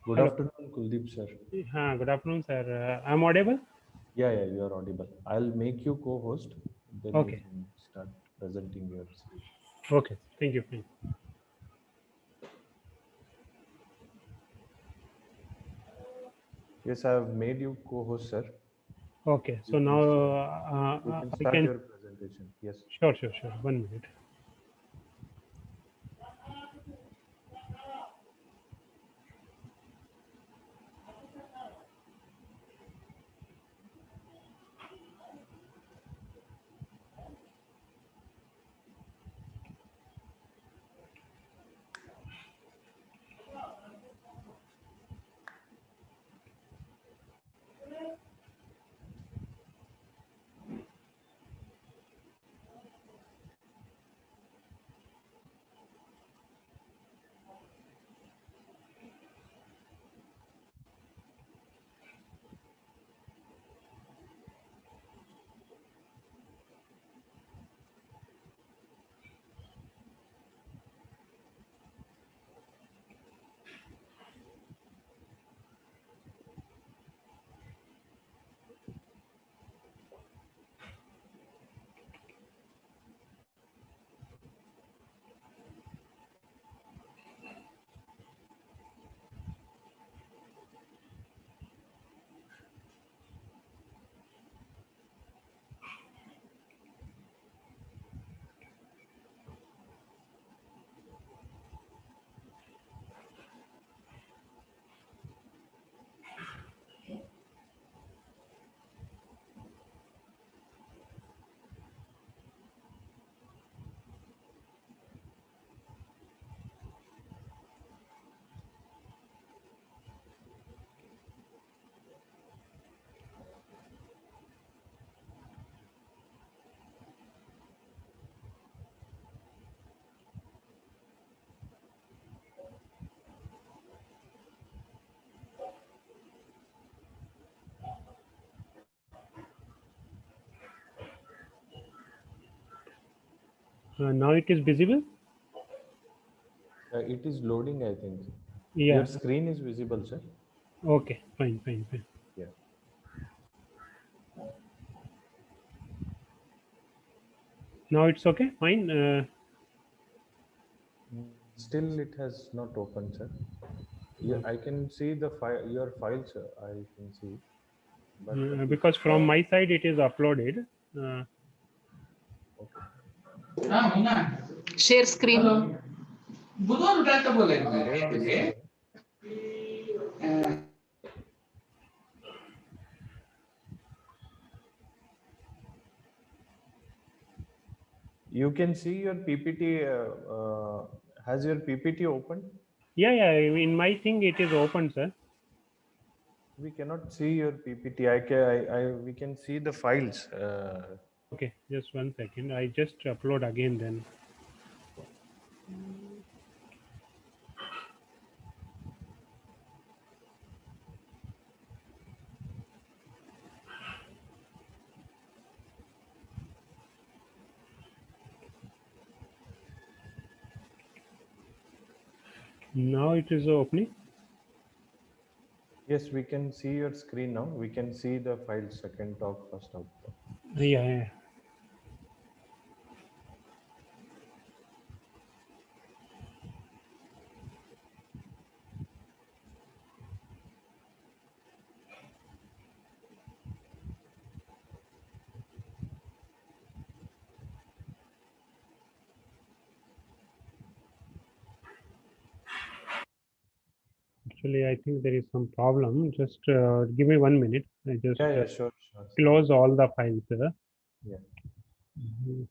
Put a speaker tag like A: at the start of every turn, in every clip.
A: Good
B: Hello.
A: afternoon, Kuldeep sir.
B: Good afternoon, sir. I'm audible?
A: Yeah, you are audible. I'll make you co-host, then you
B: Okay.
A: can start presenting your screen.
B: Okay. Thank you.
A: Yes, I have made you co-host, sir.
B: Okay.
A: You
B: So now
A: can start. You
B: uh,
A: can
B: I
A: start
B: can.
A: your presentation. Yes.
B: Sure. 1 minute. Now it is visible.
A: It is loading, I think. Your
B: Yeah.
A: screen is visible, sir.
B: Okay. Fine.
A: Yeah.
B: Now it's okay. Fine.
A: Still, it has not opened, sir. Yeah, I can see the file, your files, sir. I can see, but if
B: Because from my side it is uploaded.
A: okay.
C: Share screen.
A: Share the screen. You can see your PPT. Has your PPT opened?
B: Yeah. In my thing it is open, sir.
A: We cannot see your PPT. We can see the files.
B: Okay. Just 1 second. I just upload again then. Now it is opening.
A: Yes, we can see your screen now. We can see the files. Second talk, first output.
B: Yeah. Actually, I think there is some problem. Just give me 1 minute. I just
A: Yeah, sure.
B: close all the files.
A: Yeah.
B: Mhm.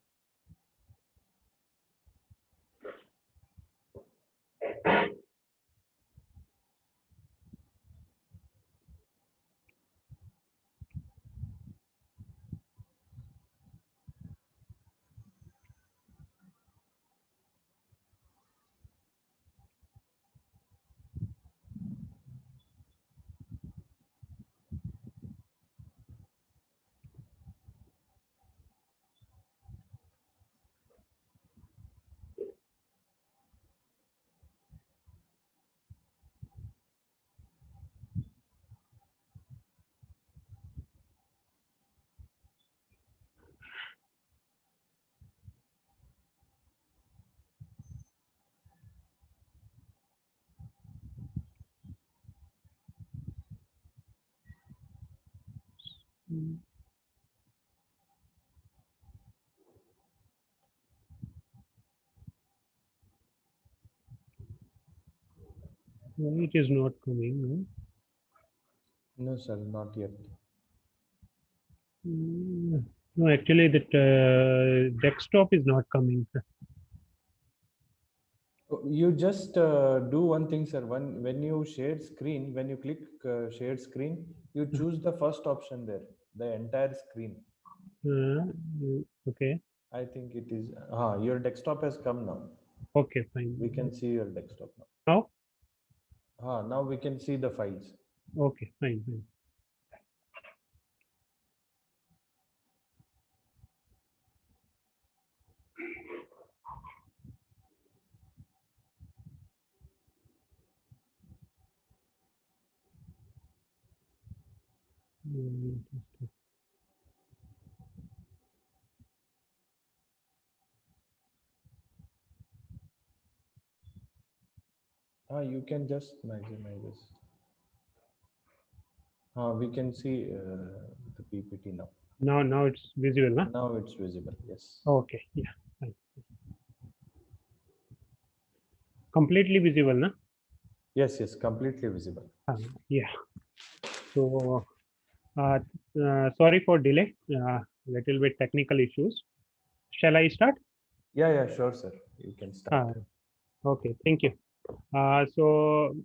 B: Mm. It is not coming. No?
A: No, sir, not yet.
B: No, actually, that desktop is not coming.
A: You just do one thing, sir. When you share screen, when you click shared screen, you choose the first option there, the entire screen.
B: Uh, okay.
A: I think it is. Your desktop has come now.
B: Okay, fine.
A: We can see your desktop now.
B: Now?
A: Now we can see the files.
B: Okay, fine, fine. Just
A: You can just imagine this. We can see the PPT now.
B: now it's visible, na?
A: Now it's visible. Yes.
B: Okay, yeah, fine. Completely visible, na?
A: Yes, yes, completely visible.
B: Yeah. So, sorry for delay. Little bit technical issues. Shall I start?
A: Yeah, yeah, sure, sir. You can start.
B: Okay, thank you. So,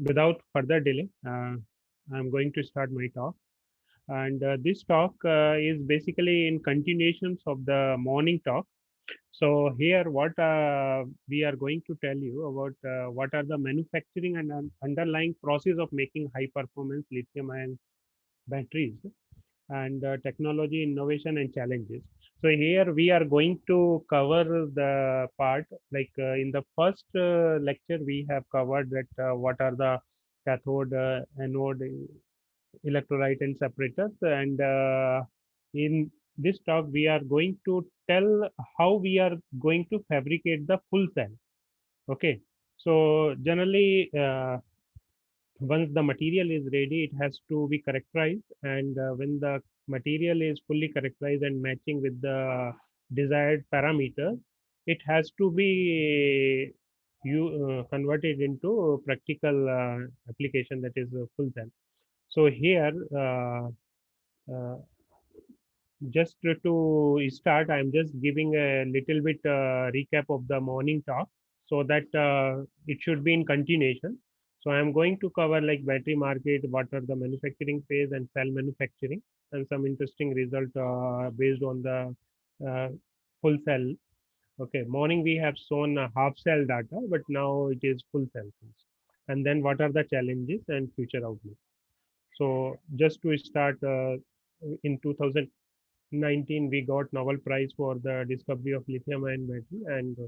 B: without further delay, I'm going to start my talk. And this talk is basically in continuations of the morning talk. So here, what we are going to tell you about what are the manufacturing and underlying process of making high performance lithium ion batteries and technology innovation and challenges. So here we are going to cover the part like in the first lecture we have covered that what are the cathode, anode, electrolyte and separators, and in this talk we are going to tell how we are going to fabricate the full cell. Okay, so generally once the material is ready, it has to be characterized, and when the material is fully characterized and matching with the desired parameters, it has to be you converted into practical application, that is full cell. So here uh, just to start, I'm just giving a little bit recap of the morning talk so that it should be in continuation. So I'm going to cover like battery market, what are the manufacturing phase and cell manufacturing, and some interesting result based on the full cell. Okay, morning we have shown half cell data, but now it is full cell things. And then what are the challenges and future outlook. So just to start, in 2019 we got Nobel Prize for the discovery of lithium ion battery, and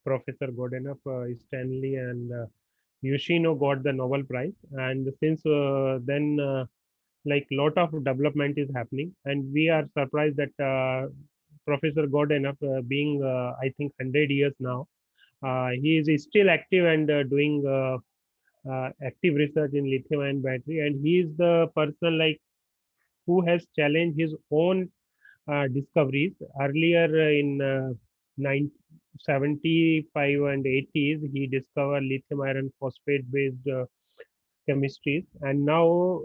B: Professor Godenoff, Stanley, and Yoshino got the Nobel Prize. And since then, like lot of development is happening, and we are surprised that Professor Godenoff, being I think 100 years now, he is still active and doing active research in lithium ion battery, and he is the person like who has challenged his own discoveries earlier in 1975 and 80s. He discovered lithium iron phosphate based chemistries, and now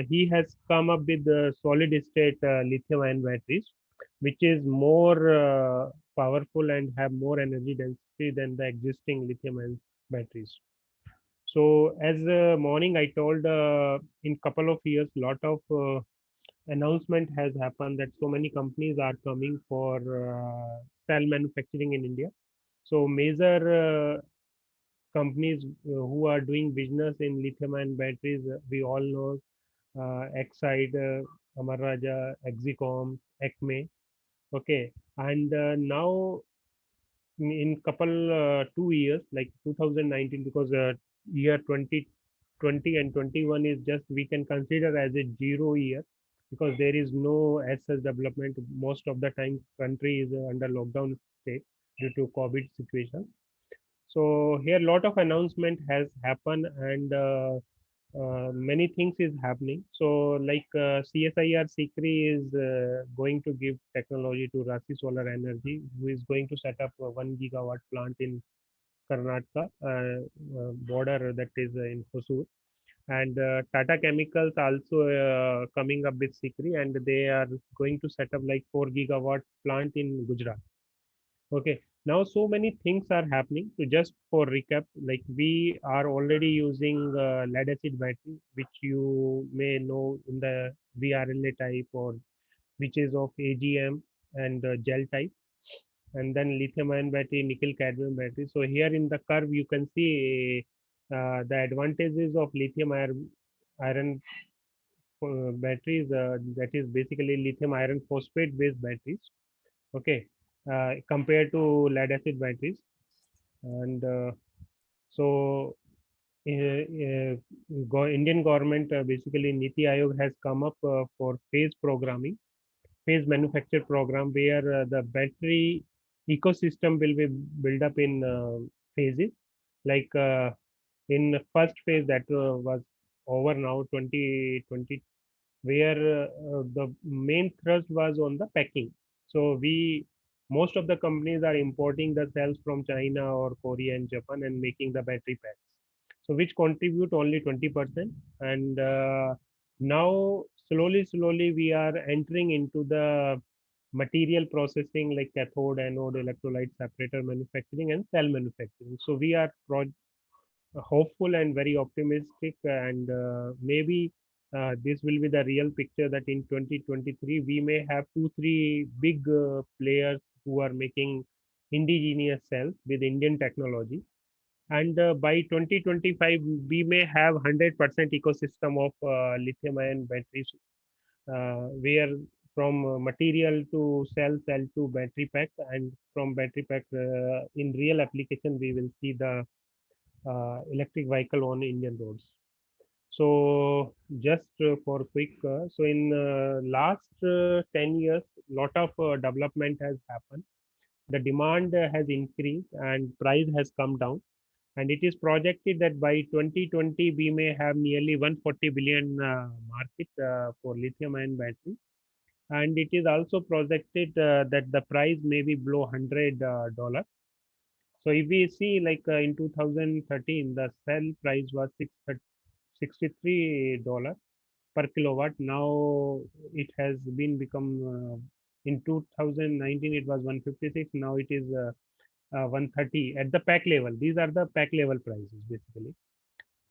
B: he has come up with the solid state lithium ion batteries, which is more powerful and have more energy density than the existing lithium ion batteries. So as morning I told, in couple of years lot of announcement has happened that so many companies are coming for cell manufacturing in India. So major companies who are doing business in lithium ion batteries, we all know Exide, Amar Raja, Exicom, Acme. Okay, and now in couple 2 years, like 2019, because year 2020 and 21 is just we can consider as a zero year, because there is no as such development. Most of the time country is under lockdown state due to COVID situation. So here lot of announcement has happened, and many things is happening. So like CSIR Sikri is going to give technology to Rasi Solar Energy, who is going to set up a 1 gigawatt plant in Karnataka border, that is in Hosur. And Tata Chemicals also coming up with Sikri, and they are going to set up like 4 gigawatt plant in Gujarat. Okay, now so many things are happening. So just for recap, like we are already using lead acid battery, which you may know in the VRLA type, or which is of AGM and gel type, and then lithium ion battery, nickel cadmium battery. So here in the curve, you can see the advantages of lithium iron batteries, that is basically lithium iron phosphate based batteries. Okay, compared to lead acid batteries. And so Indian government, basically Niti Aayog, has come up for phase manufacture program, where the battery ecosystem will be built up in phases. Like in the first phase that was over now, 2020, where the main thrust was on the packing. So most of the companies are importing the cells from China or Korea and Japan and making the battery packs. So which contribute only 20%. And now slowly we are entering into the material processing, like cathode, anode, electrolyte separator manufacturing and cell manufacturing. So we are hopeful and very optimistic, and maybe this will be the real picture, that in 2023 we may have 2 3 big players who are making indigenous cells with Indian technology. And by 2025 we may have 100% ecosystem of lithium ion batteries, where from material to cell to battery pack, and from battery pack, in real application we will see the electric vehicle on Indian roads. So just for quick, so in last 10 years, lot of development has happened. The demand has increased and price has come down. And it is projected that by 2020, we may have nearly 140 billion market for lithium ion battery. And it is also projected that the price may be below $100. So if we see, like in 2013, the cell price was $63 per kilowatt. Now it has been become, in 2019 it was 156. Now it is 130 at the pack level. These are the pack level prices basically.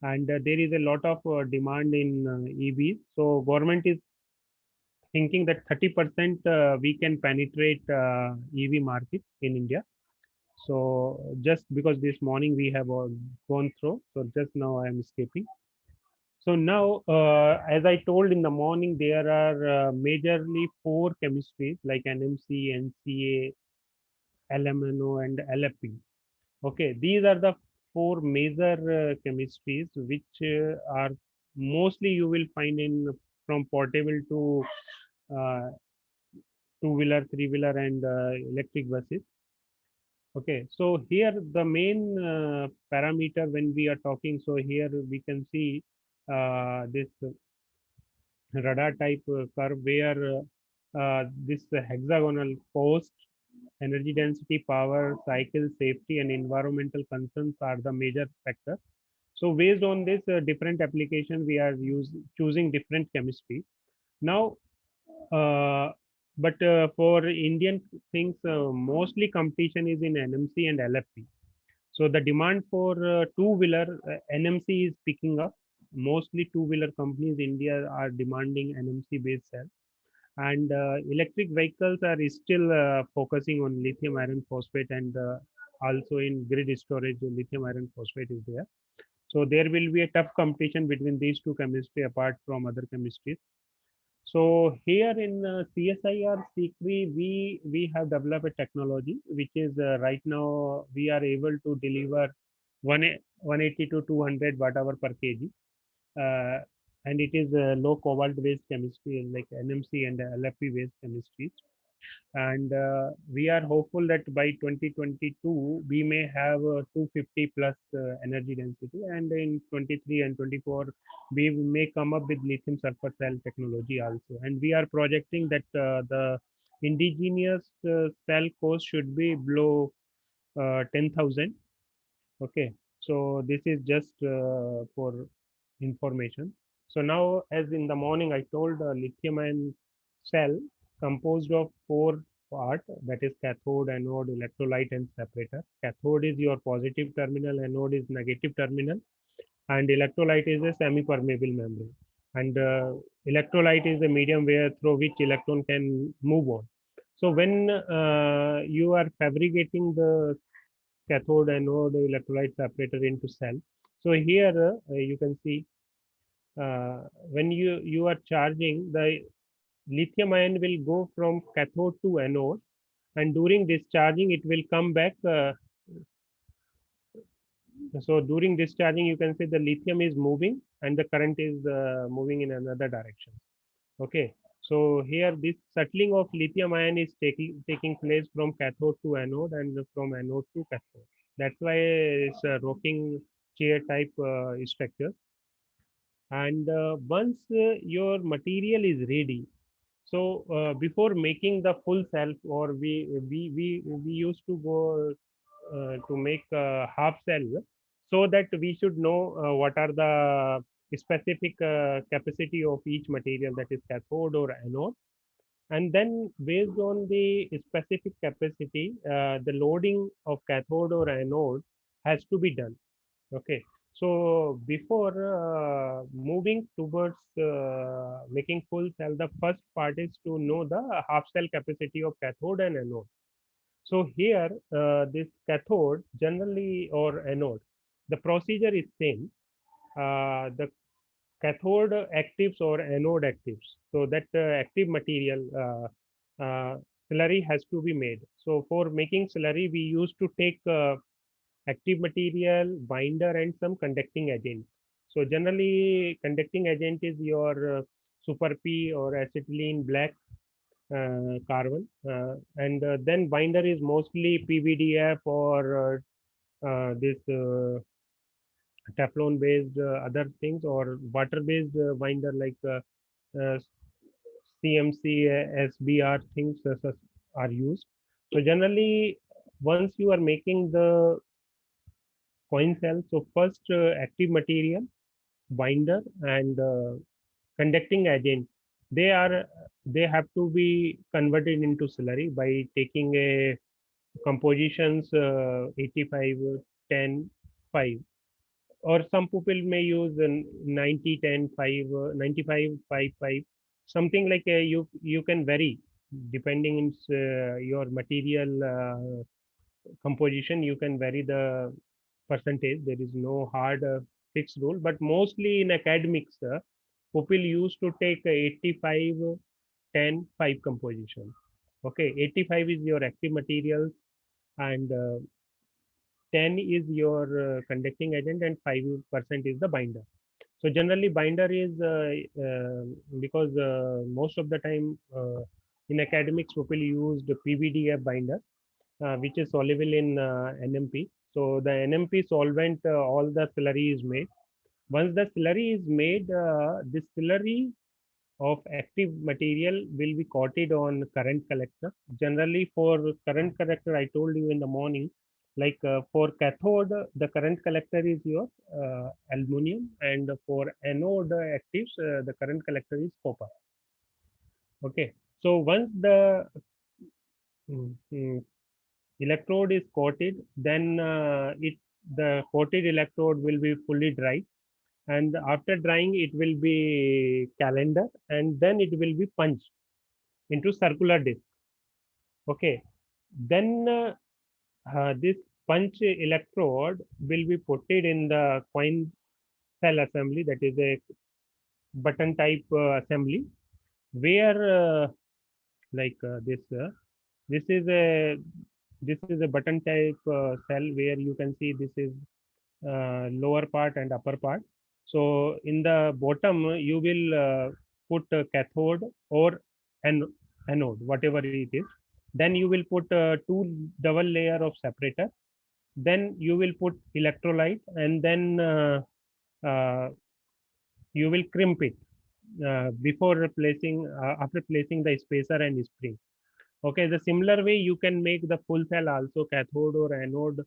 B: And there is a lot of demand in EVs. So government is thinking that 30% we can penetrate EV market in India. So just because this morning we have gone through, so just now I am skipping. So now, as I told in the morning, there are majorly 4 chemistries like NMC, NCA, LMNO, and LFP. Okay, these are the 4 major chemistries which are mostly you will find in from portable to uh, two-wheeler, three-wheeler, and electric buses. Okay, so here the main parameter when we are talking, so here we can see this radar type curve, where this hexagonal cost, energy density, power, cycle, safety, and environmental concerns are the major factors. So based on this different application, we are choosing different chemistry. Now, uh, but for Indian things, mostly competition is in NMC and LFP. So the demand for two-wheeler, NMC is picking up. Mostly two-wheeler companies India are demanding NMC-based cells, and electric vehicles are still focusing on lithium iron phosphate, and also in grid storage, lithium iron phosphate is there. So there will be a tough competition between these two chemistry apart from other chemistries. So here in CSIR Sikri, we have developed a technology which is right now we are able to deliver 180 to 200 watt hour per kg, uh, and it is low cobalt based chemistry like NMC and LFP based chemistries. And we are hopeful that by 2022 we may have 250 plus energy density, and in 23 and 24 we may come up with lithium sulfur cell technology also. And we are projecting that the indigenous cell cost should be below 10,000. Okay, so this is just for information. So now, as in the morning, I told lithium ion cell composed of four part, that is cathode, anode, electrolyte, and separator. Cathode is your positive terminal, anode is negative terminal, and electrolyte is a semi-permeable membrane. And electrolyte is a medium where through which electron can move on. So when you are fabricating the cathode, anode, electrolyte separator into cell. So here you can see when you are charging, the lithium ion will go from cathode to anode, and during discharging it will come back. So during discharging, you can see the lithium is moving and the current is moving in another direction. Okay, so here this settling of lithium ion is taking place from cathode to anode and from anode to cathode. That's why it's a rocking chair type structure. And once your material is ready, so before making the full cell, or we used to go to make a half cell, so that we should know what are the specific capacity of each material, that is cathode or anode. And then based on the specific capacity, the loading of cathode or anode has to be done. Okay, so before moving towards making full cell, the first part is to know the half cell capacity of cathode and anode. So here, this cathode generally, or anode, the procedure is same. The cathode actives or anode actives. So that active material slurry has to be made. So for making slurry, we used to take active material, binder, and some conducting agent. So generally, conducting agent is your Super P or acetylene black carbon, and then binder is mostly PVDF or this Teflon based other things, or water based binder like uh, CMC, SBR things are used. So generally, once you are making the coin cell, so first active material, binder, and conducting agent, they are they have to be converted into slurry by taking a compositions 85, 10, 5, or some people may use 90, 10, 5, 95, 5, 5, something like you can vary depending on your material composition. You can vary the percentage. There is no hard fixed rule, but mostly in academics, people used to take 85, 10, 5 composition. Okay, 85 is your active materials, and 10 is your conducting agent, and 5% is the binder. So generally binder is because most of the time in academics people use the PVDF binder, which is soluble in NMP. So the NMP solvent, all the slurry is made. Once the slurry is made, this slurry of active material will be coated on current collector. Generally for current collector, I told you in the morning, like for cathode, the current collector is your aluminum, and for anode actives, the current collector is copper. Okay. So once the mm, mm, electrode is coated, then the coated electrode will be fully dry, and after drying it will be calendar, and then it will be punched into circular disc. Okay, then this punch electrode will be put it in the coin cell assembly, that is a button type assembly, where this is a button type cell, where you can see this is lower part and upper part. So in the bottom you will put cathode or anode, whatever it is. Then you will put two double layer of separator. Then you will put electrolyte, and then uh, you will crimp it before replacing after placing the spacer and spring. Okay, the similar way you can make the full cell also, cathode or anode.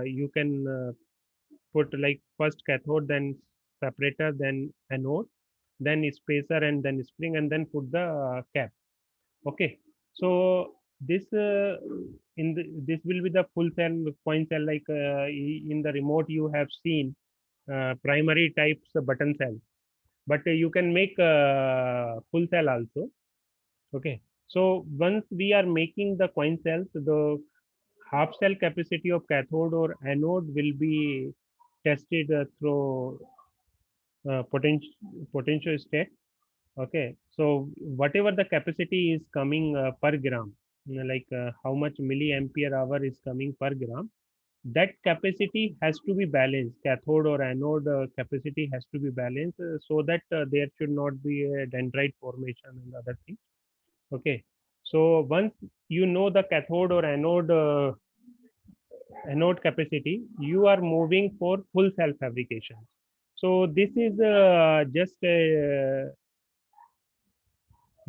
B: You can put like first cathode, then separator, then anode, then spacer, and then spring, and then put the cap. Okay, so this this will be the full cell point cell, like in the remote you have seen primary types button cell, but you can make full cell also. Okay, so once we are making the coin cells, the half cell capacity of cathode or anode will be tested through potential state. Okay, so whatever the capacity is coming per gram, like how much milliampere hour is coming per gram, that capacity has to be balanced. Cathode or anode capacity has to be balanced, so that there should not be a dendrite formation and other things. Okay, so once you know the cathode or anode capacity, you are moving for full cell fabrication. So this is just a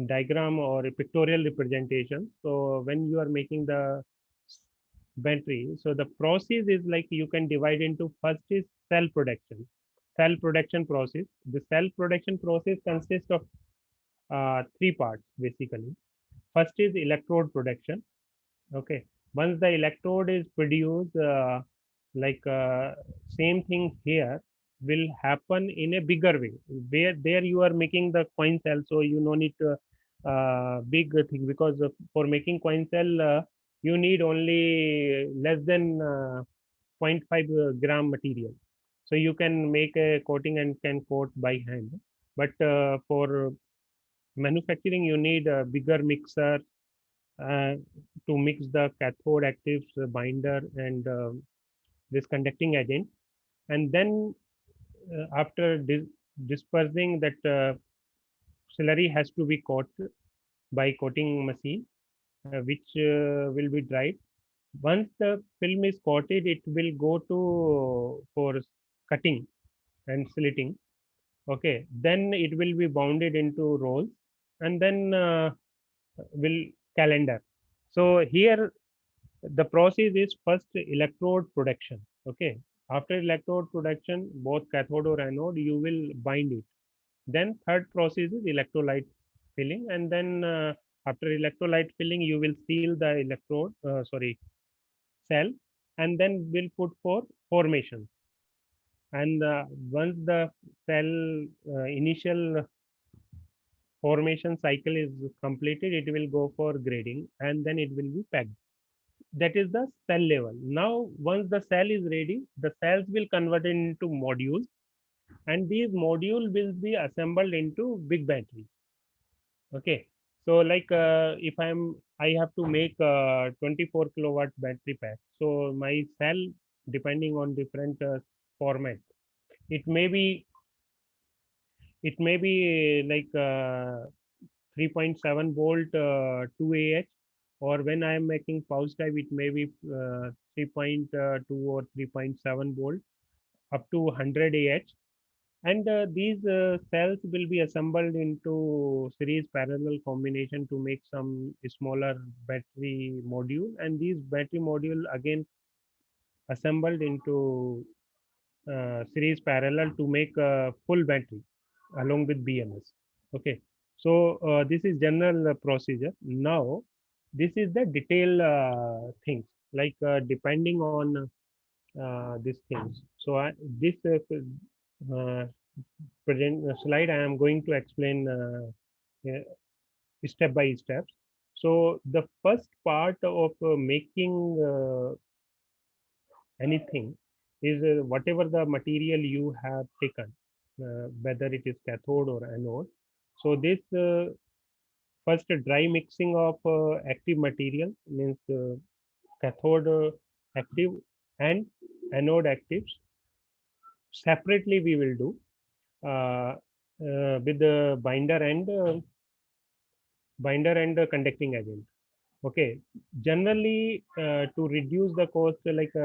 B: diagram or a pictorial representation. So when you are making the battery, so the process is like you can divide into, first is cell production. Cell production process. The cell production process consists of three parts basically. First is electrode production. Okay, once the electrode is produced, like same thing here will happen in a bigger way, where there you are making the coin cell, so you no need big thing, because for making coin cell you need only less than 0.5 gram material, so you can make a coating and can coat by hand. But for manufacturing you need a bigger mixer uh, to mix the cathode actives, binder, and this conducting agent. And then after dispersing that, slurry has to be coated by coating machine, which will be dried. Once the film is coated, it will go to for cutting and slitting. Okay, then it will be bounded into rolls, and then will calendar. So here the process is first electrode production. Okay, after electrode production, both cathode or anode, you will bind it. Then third process is electrolyte filling, and then after electrolyte filling you will seal the electrode, sorry, cell, and then will put for formation. And once the cell initial formation cycle is completed, it will go for grading, and then it will be packed. That is the cell level. Now once the cell is ready, the cells will convert into modules, and these module will be assembled into big battery. Okay, so like I have to make a 24 kilowatt battery pack, so my cell, depending on different format, it may be like 3.7 volt 2 ah, or when I am making pouch type, it may be 3.2 or 3.7 volt up to 100 ah. And these cells will be assembled into series parallel combination to make some smaller battery module, and these battery module again assembled into series parallel to make a full battery along with BMS. Okay, so this is general procedure. Now this is the detail things, like depending on these things. So this uh, present slide I am going to explain step by step. So the first part of making anything is whatever the material you have taken, whether it is cathode or anode. So this first dry mixing of active material, means cathode active and anode actives separately we will do with the binder and binder and conducting agent. Okay, generally to reduce the cost, like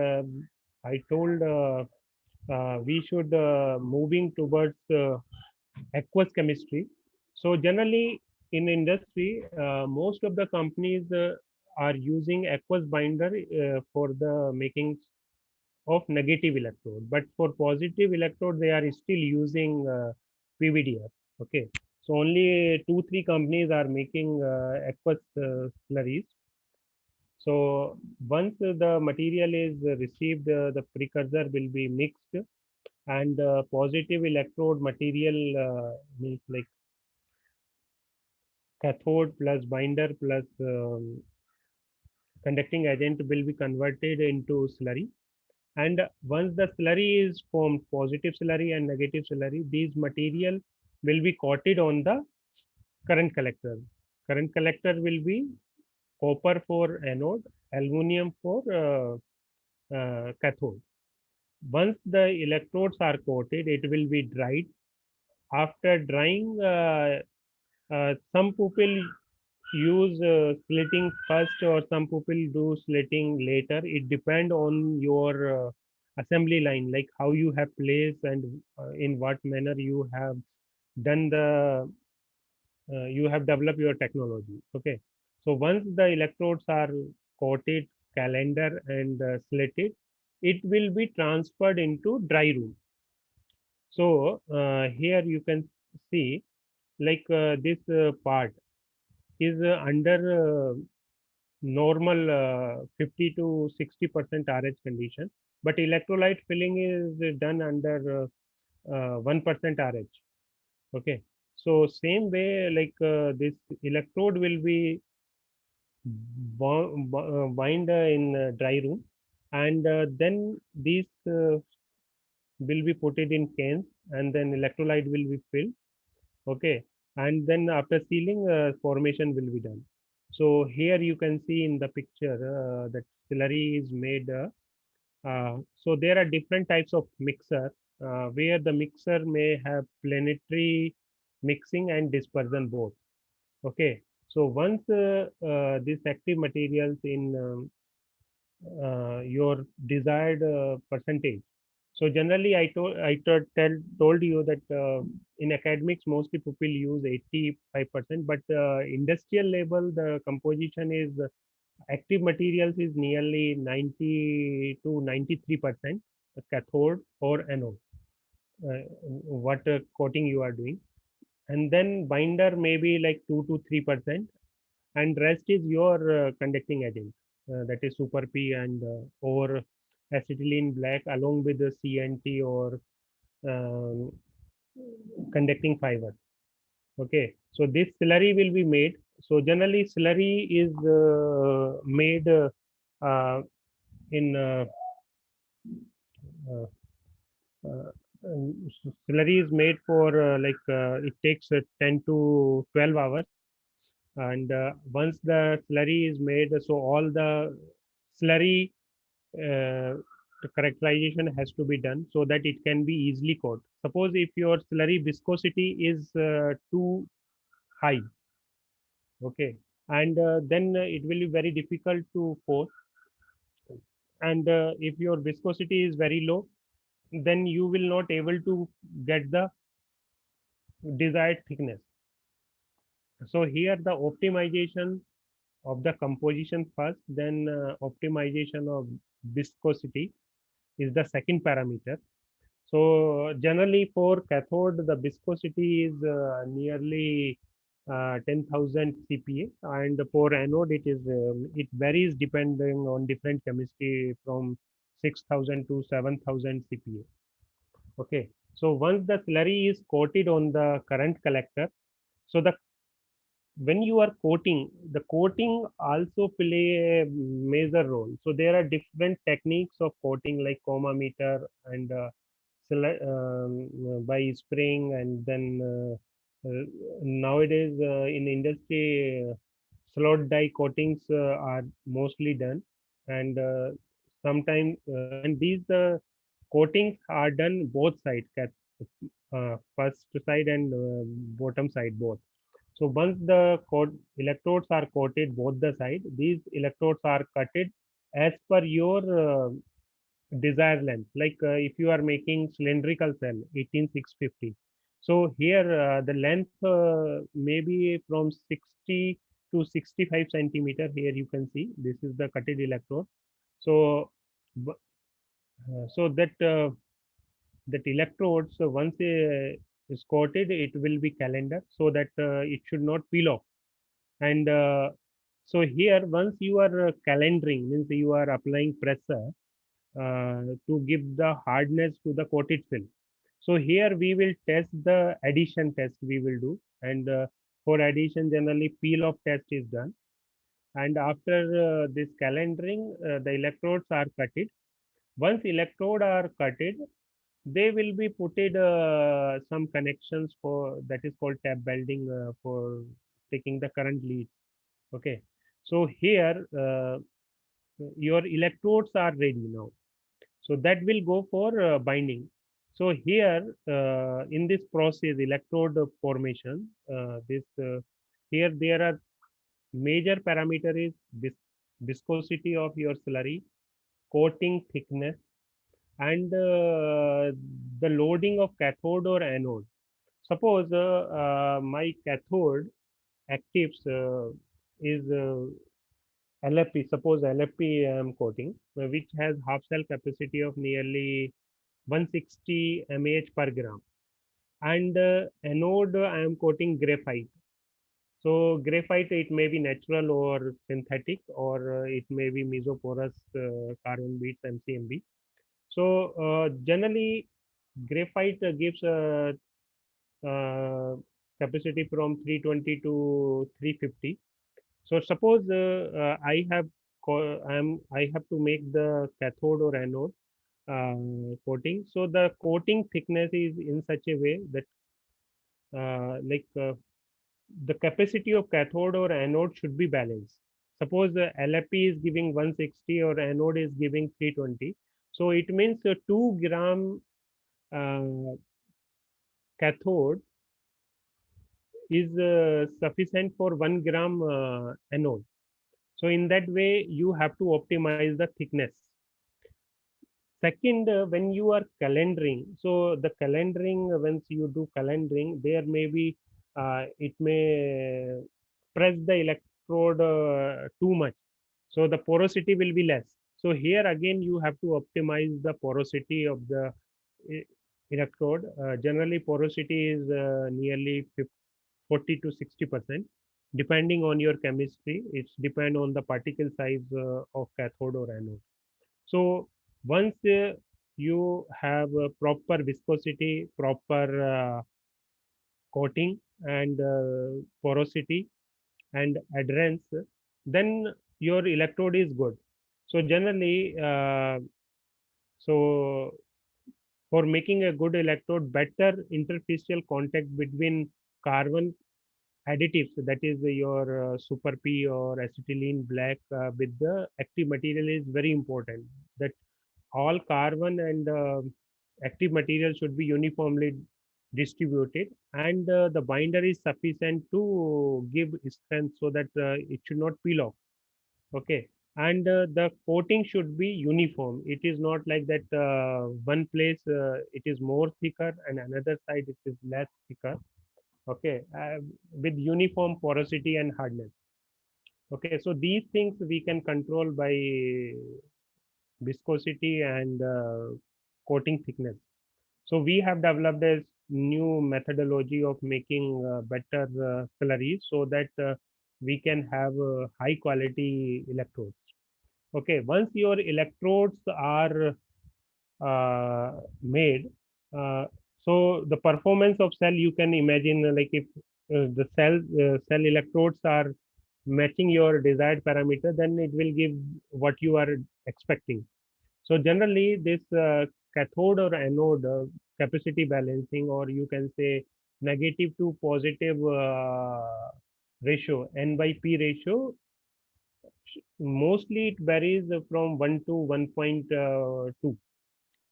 B: I told, we should moving towards aqueous chemistry. So generally in industry, most of the companies are using aqueous binder for the making of negative electrode, but for positive electrode they are still using PVDF. Okay, so only 2 3 companies are making aqueous slurries. So once the material is received, the precursor will be mixed, and positive electrode material means like cathode plus binder plus conducting agent will be converted into slurry. And once the slurry is formed, positive slurry and negative slurry, these material will be coated on the current collector. Current collector will be copper for anode, aluminum for cathode. Once the electrodes are coated, it will be dried. After drying, some people use slitting first, or some people do slitting later. It depends on your assembly line, like how you have placed and in what manner you have done the you have developed your technology. Okay, so once the electrodes are coated, calendar and slitted, it will be transferred into dry room. So here you can see, like this part is under normal 50 to 60% RH condition, but electrolyte filling is done under 1% RH. Okay, so same way, like this electrode will be bind in dry room, and then these will be put it in cans, and then electrolyte will be filled. Okay, and then after sealing, formation will be done. So here you can see in the picture that slurry is made. So there are different types of mixer, where the mixer may have planetary mixing and dispersion both. Okay, so once these active materials in your desired percentage. So generally, told you that in academics mostly people use 85%, but industrial level the composition is active materials is nearly 90 to 93% cathode or anode. What coating you are doing, and then binder maybe like 2 to 3%, and rest is your conducting agent, that is super P and or acetylene black along with the CNT or um, conducting fiber. Okay, so this slurry will be made. So generally slurry is made uh, in uh, uh, slurry is made for it takes 10 to 12 hours, and once the slurry is made, so all the slurry uh, characterization has to be done so that it can be easily caught. Suppose if your slurry viscosity is too high, okay, and then it will be very difficult to coat, and if your viscosity is very low, then you will not able to get the desired thickness. So here the optimization of the composition first, then optimization of viscosity is the second parameter. So generally for cathode, the viscosity is nearly 10,000 CPa, and for anode it varies depending on different chemistry from 6,000 to 7,000 CPa. Okay, so once the slurry is coated on the current collector, so the when you are coating, the coating also play a major role. So there are different techniques of coating like coma meter and by spraying, and then nowadays in industry slot die coatings are mostly done, and sometimes and these coatings are done both sides, first side and bottom side both. So once the electrodes are coated both the side, these electrodes are cutted as per your desired length. Like if you are making cylindrical cell 18650, so here the length may be from 60 to 65 centimeter. Here you can see this is the cutted electrode. So so that electrodes once is coated, it will be calendar, so that it should not peel off. And so here once you are calendering, means you are applying pressure to give the hardness to the coated film. So here we will test the addition test we will do, and for addition generally peel off test is done. And after this calendering, the electrodes are cutted. Once electrode are cutted, they will be putted some connections for that is called tab welding for taking the current lead. Okay, so here your electrodes are ready now, so that will go for binding. So here in this process electrode formation, this here there are major parameter is viscosity of your slurry, coating thickness, and the loading of cathode or anode. Suppose my cathode actives is LFP. Suppose LFP I am coating, which has half cell capacity of nearly 160 mAh per gram, and anode I am coating graphite. So graphite, it may be natural or synthetic, or it may be mesoporous carbon beads MCMB. So generally, graphite gives uh, capacity from 320 to 350. So suppose I have to make the cathode or anode coating. So the coating thickness is in such a way that the capacity of cathode or anode should be balanced. Suppose the LFP is giving 160 or anode is giving 320. So it means 2 gram uh, cathode is sufficient for 1 gram anode. So in that way, you have to optimize the thickness. Second, when you are calendaring, so the calendaring, once you do calendaring, there may be, it may press the electrode too much. So the porosity will be less. So here again, you have to optimize the porosity of the electrode. Generally, porosity is nearly 40 to 60%, depending on your chemistry. It's depend on the particle size of cathode or anode. So once you have proper viscosity, proper coating, and porosity and adherence, then your electrode is good. So generally, so for making a good electrode, better interfacial contact between carbon additives, that is your super P or acetylene black with the active material is very important. That all carbon and active material should be uniformly distributed, and the binder is sufficient to give strength so that it should not peel off. Okay, and the coating should be uniform. It is not like that one place it is more thicker and another side it is less thicker. Okay, with uniform porosity and hardness. Okay, so these things we can control by viscosity and coating thickness. So we have developed a new methodology of making better slurries so that we can have high quality electrodes. Okay, once your electrodes are made, uh, so the performance of cell you can imagine, like if the cell electrodes are matching your desired parameter, then it will give what you are expecting. So generally, this cathode or anode capacity balancing, or you can say negative to positive ratio, N by P ratio, mostly it varies from 1 to 1.2.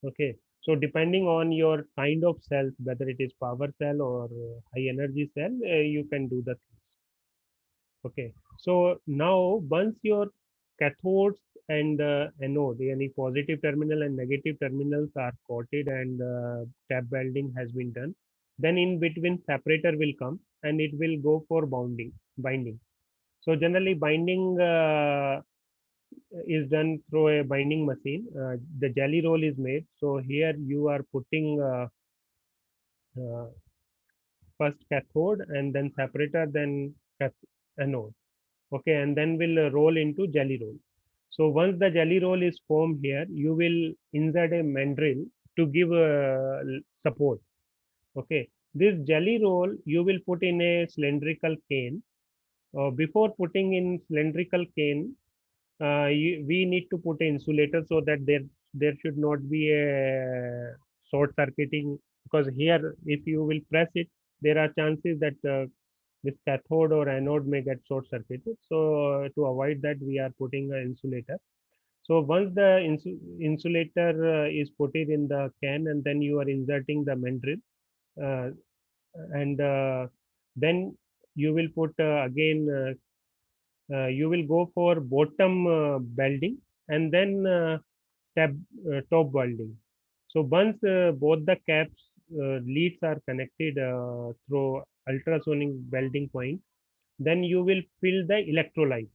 B: Okay. So depending on your kind of cells, whether it is power cell or high energy cell, you can do the things. Okay. So now once your cathodes and anode, any positive terminal and negative terminals are coated and tab welding has been done, then in between separator will come and it will go for binding. So generally binding is done through a binding machine. The jelly roll is made. So here you are putting uh, first cathode and then separator, then anode. Okay, and then will roll into jelly roll. So once the jelly roll is formed here, you will insert a mandrel to give support. Okay, this jelly roll you will put in a cylindrical cane. Before putting in cylindrical cane, we need to put an insulator so that there should not be a short circuiting, because here if you will press it, there are chances that this cathode or anode may get short circuited. So to avoid that, we are putting an insulator. So once the insulator is put it in the can, and then you are inserting the mandrel, uh, and then you will put again you will go for bottom welding and then top welding. So once both the caps leads are connected through ultrasonic welding point, then you will fill the electrolyte.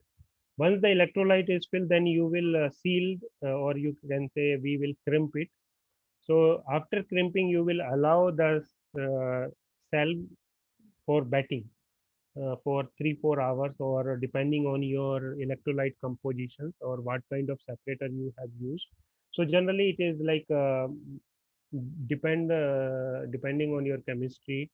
B: Once the electrolyte is filled, then you will seal, or you can say we will crimp it. So after crimping, you will allow the cell for batting for 3-4 hours, or depending on your electrolyte compositions or what kind of separator you have used. So generally it is like depending on your chemistry,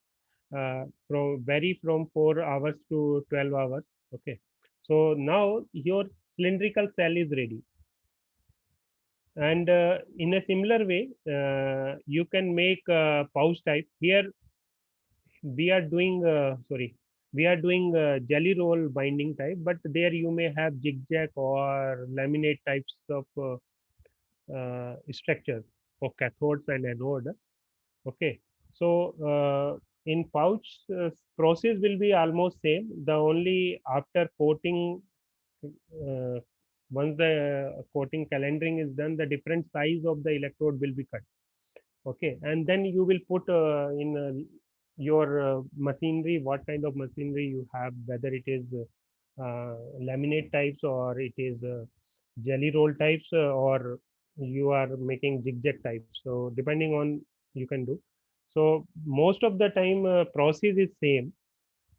B: from vary from 4 hours to 12 hours. Okay, so now your cylindrical cell is ready, and in a similar way you can make pouch type. Here we are doing jelly roll binding type, but there you may have zigzag or laminate types of structures for cathodes and anode. Okay, so in pouch, process will be almost same. The only after coating, uh, once the coating calendering is done, the different size of the electrode will be cut. Okay, and then you will put in your machinery, what kind of machinery you have, whether it is laminate types or it is jelly roll types, or you are making zigzag types. So depending on, you can do. So most of the time process is same.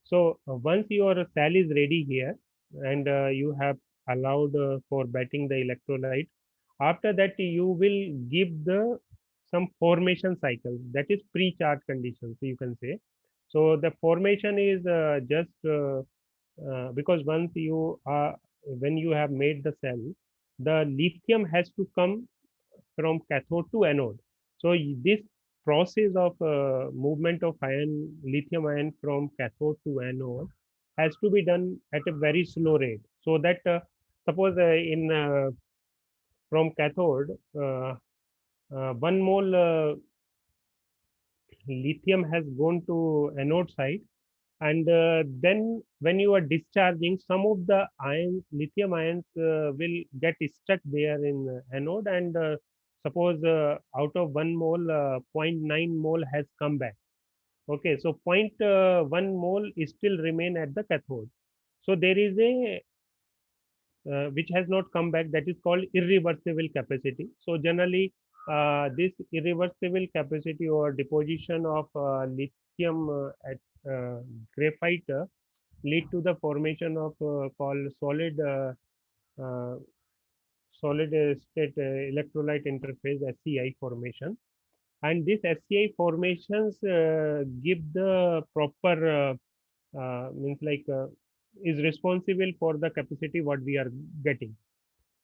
B: So once your cell is ready here, and you have allowed for batting the electrolyte, after that you will give the some formation cycle, that is pre-charge conditions, you can say. So the formation is just because once you are, when you have made the cell, the lithium has to come from cathode to anode. So this process of movement of lithium ion from cathode to anode has to be done at a very slow rate. So that suppose in from cathode, 1 mole lithium has gone to anode side, and then when you are discharging, some of the ions, lithium ions will get stuck there in anode, and suppose out of 1 mole, zero point 0.9 mole has come back. Okay, so 0.1 mole is still remain at the cathode. So there is a which has not come back, that is called irreversible capacity. So generally this irreversible capacity or deposition of lithium at graphite lead to the formation of called uh, solid state electrolyte interface, SCI formation. And this SCI formations give the proper means like is responsible for the capacity what we are getting.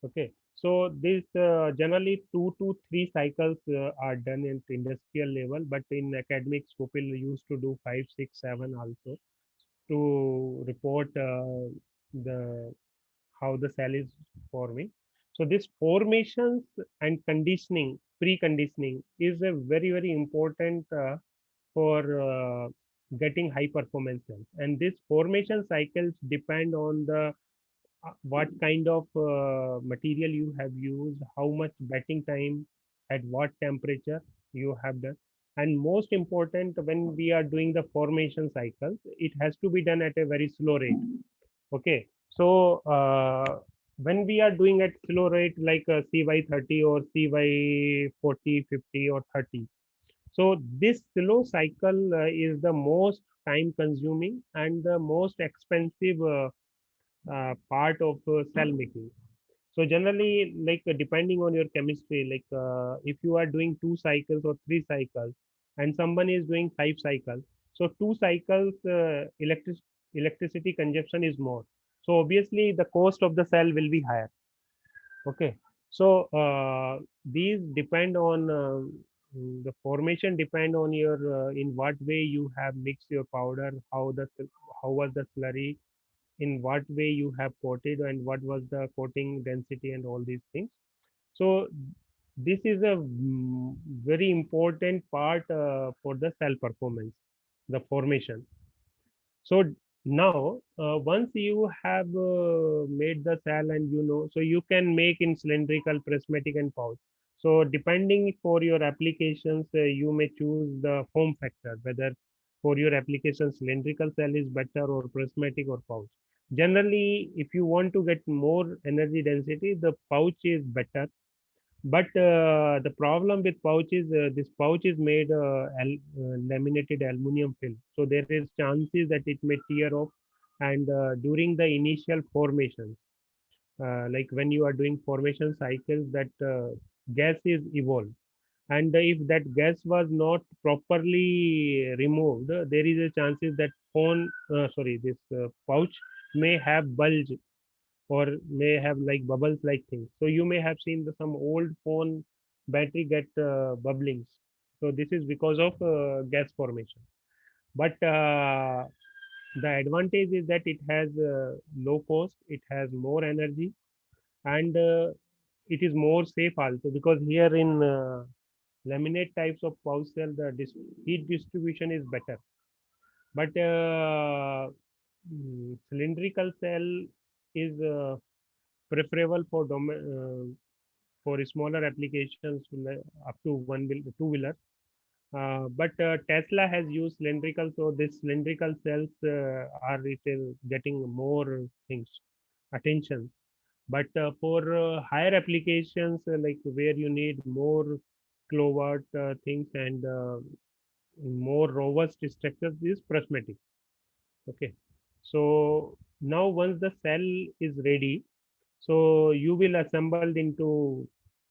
B: Okay, so this generally 2 to 3 cycles are done at industrial level, but in academics people used to do 5, 6, 7 also to report the how the cell is forming. So this formations and conditioning preconditioning is a very important for getting high performance cells. And this formation cycles depend on the what kind of material you have used, how much batting time, at what temperature you have done. And most important, when we are doing the formation cycles, it has to be done at a very slow rate. Okay, so when we are doing at slow rate like CY30 or CY40, 50 or 30, so this slow cycle is the most time consuming and the most expensive part of cell making. So generally, like depending on your chemistry, like if you are doing 2 cycles or 3 cycles, and someone is doing 5 cycles, so 2 cycles electricity consumption is more. So obviously, the cost of the cell will be higher. Okay, so these depend on the formation depend on your in what way you have mixed your powder, how was the slurry, in what way you have coated, and what was the coating density and all these things. So this is a very important part for the cell performance, the formation. So now once you have made the cell, and so you can make in cylindrical, prismatic and pouch. So depending for your applications, you may choose the form factor, whether for your application cylindrical cell is better or prismatic or pouch. Generally, if you want to get more energy density, the pouch is better. But the problem with pouch is this pouch is made laminated aluminum film. So there is chances that it may tear off. And during the initial formations, like when you are doing formation cycles, that gas is evolved. And if that gas was not properly removed, there is a chances that this pouch may have bulge or may have like bubbles like things. So you may have seen some old phone battery get bubblings. So this is because of gas formation. But the advantage is that it has low cost, it has more energy, and it is more safe also, because here in laminate types of pouch cell, the heat distribution is better. But cylindrical cell is preferable for smaller applications up to two-wheelers. But Tesla has used cylindrical, so this cylindrical cells are getting more things attention. But for higher applications, like where you need more kilowatt things and more robust structures, is prismatic. Okay, so now once the cell is ready, so you will assemble into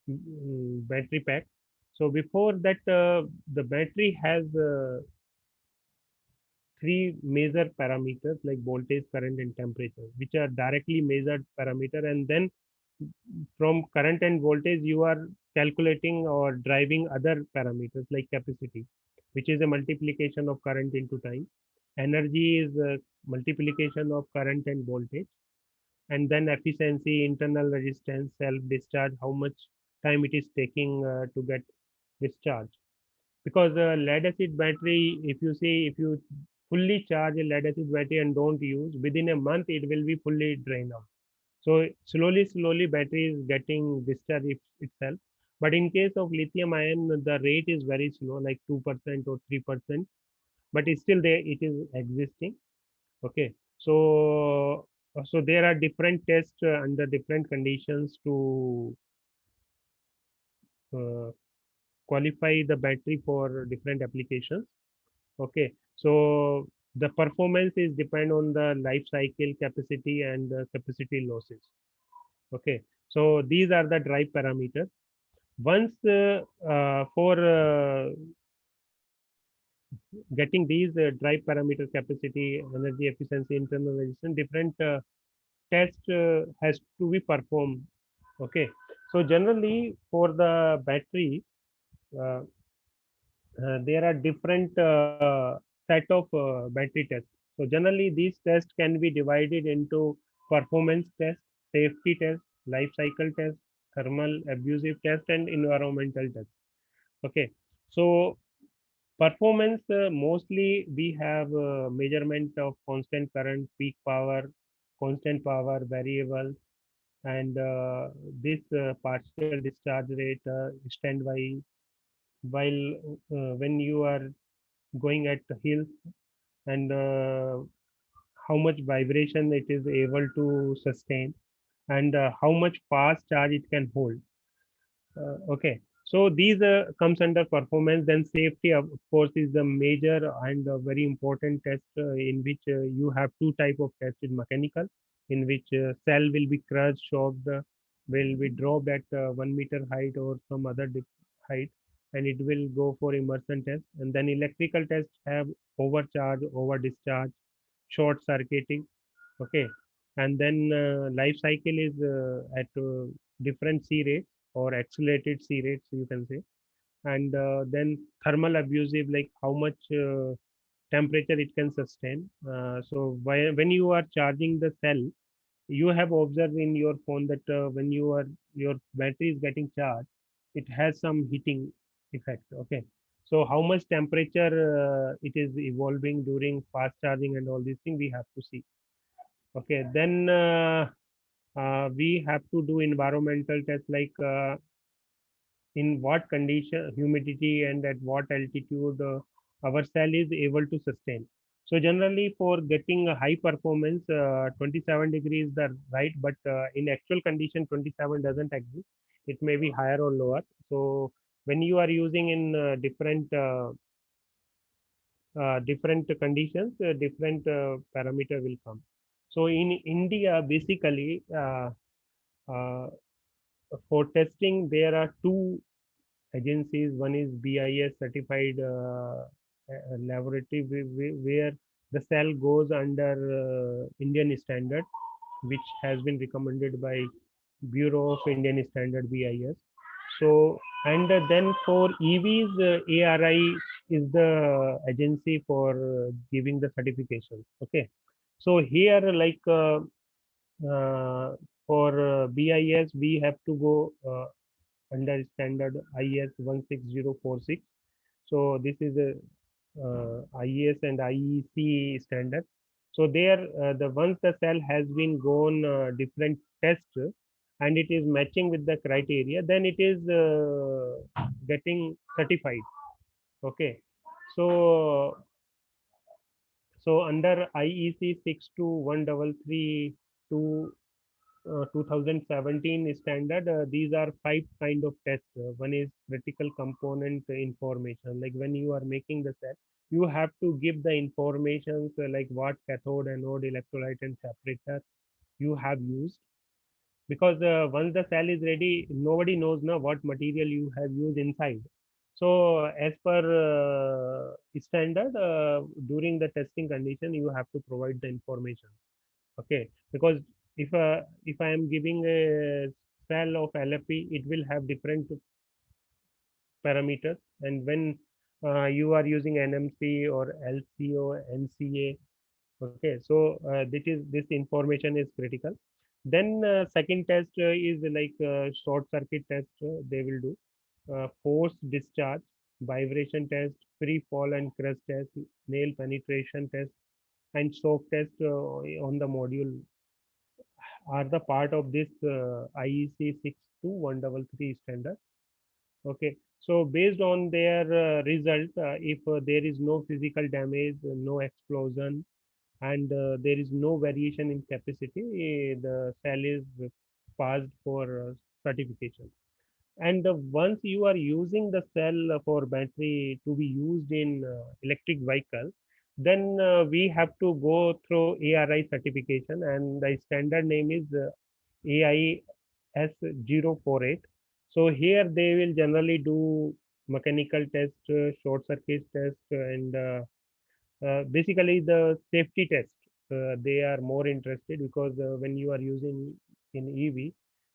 B: battery pack. So before that, the battery has three major parameters like voltage, current and temperature, which are directly measured parameter. And then from current and voltage, you are calculating or driving other parameters like capacity, which is a multiplication of current into time. Energy is a multiplication of current and voltage. And then efficiency, internal resistance, self discharge, how much time it is taking to get discharge. Because lead acid battery, if you fully charge a lead acid battery and don't use, within a month it will be fully drained out. So slowly battery is getting discharged itself. But in case of lithium ion, the rate is very slow, like 2% or 3%, but it's still there, it is existing. Okay, so there are different tests under different conditions to uh, qualify the battery for different applications. Okay, so the performance is depend on the life cycle capacity and the capacity losses. Okay, so these are the drive parameters. Once for getting these drive parameter, capacity, energy efficiency, internal resistance, different test has to be performed. Okay, so generally for the battery, uh, there are different set of battery tests. So generally these tests can be divided into performance test, safety test, life cycle test, thermal abusive test and environmental test. Okay, so performance, mostly we have measurement of constant current, peak power, constant power variable, and this partial discharge rate, standby, while when you are going at the hills, and how much vibration it is able to sustain, and how much fast charge it can hold. Okay, so these comes under performance. Then safety, of course, is the major and very important test, in which you have two type of tests in mechanical, in which cell will be crushed, shocked, will be dropped at 1 meter height or some other height, and it will go for immersion test. And then electrical tests have overcharge, over discharge, short circuiting. Okay, and then life cycle is at different C rates or accelerated C rates, you can say. And then thermal abusive, like how much temperature it can sustain. So when you are charging the cell, you have observed in your phone that when your battery is getting charged, it has some heating effect. Okay, so how much temperature it is evolving during fast charging and all these things we have to see. Okay, then we have to do environmental tests, like in what condition, humidity, and at what altitude our cell is able to sustain. So generally, for getting a high performance, 27 degrees is the right, but in actual condition, 27 doesn't exist. It may be higher or lower. So when you are using in different conditions, different parameter will come. So in India, basically, uh, for testing, there are two agencies. One is BIS certified laboratory, where the cell goes under Indian standard, which has been recommended by Bureau of Indian Standard, BIS. So, and then for EVs, ARI is the agency for giving the certification. Okay, so here, like for BIS, we have to go under standard IS 16046. So this is a IES and IEC standard. So there, the once the cell has been gone different tests, and it is matching with the criteria, then it is getting certified. Okay, so under IEC 62133 2017 standard, these are five kind of tests. One is critical component information, like when you are making the cell, you have to give the informations like what cathode, anode, electrolyte, and separator you have used. Because once the cell is ready, nobody knows now what material you have used inside. So as per standard, during the testing condition, you have to provide the information. Okay, because if I am giving a cell of LFP, it will have different parameters, and when you are using NMC or LCO, NCA, okay, so this information is critical. Then second test is like short circuit test, they will do force discharge, vibration test, free fall and crush test, nail penetration test, and soak test on the module are the part of this IEC 62133 standard. Okay, so based on their result, if there is no physical damage, no explosion, and there is no variation in capacity, the cell is passed for certification. And once you are using the cell for battery to be used in electric vehicle, then we have to go through ARI certification, and the standard name is AIS 048. So here they will generally do mechanical test, short circuit test, and basically the safety test. They are more interested, because when you are using in EV,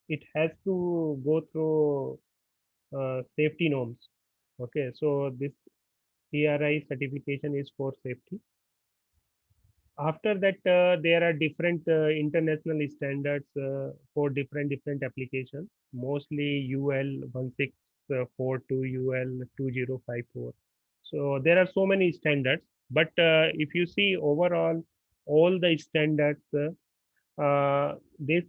B: it has to go through safety norms. Okay, so this ERI certification is for safety. After that, there are different international standards for different applications. Mostly UL RS42UL2054. So there are so many standards, but if you see overall, all the standards, this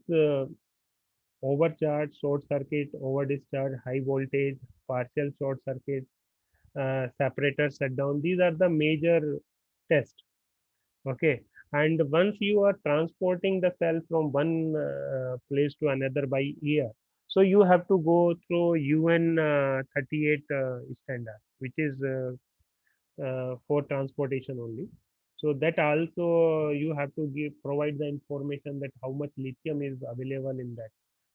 B: overcharge, short circuit, over discharge, high voltage, partial short circuit, separator shutdown, these are the major tests. Okay, and once you are transporting the cell from one place to another by air, so you have to go through UN 38 standard, which is for transportation only. So that also you have to provide the information that how much lithium is available in that.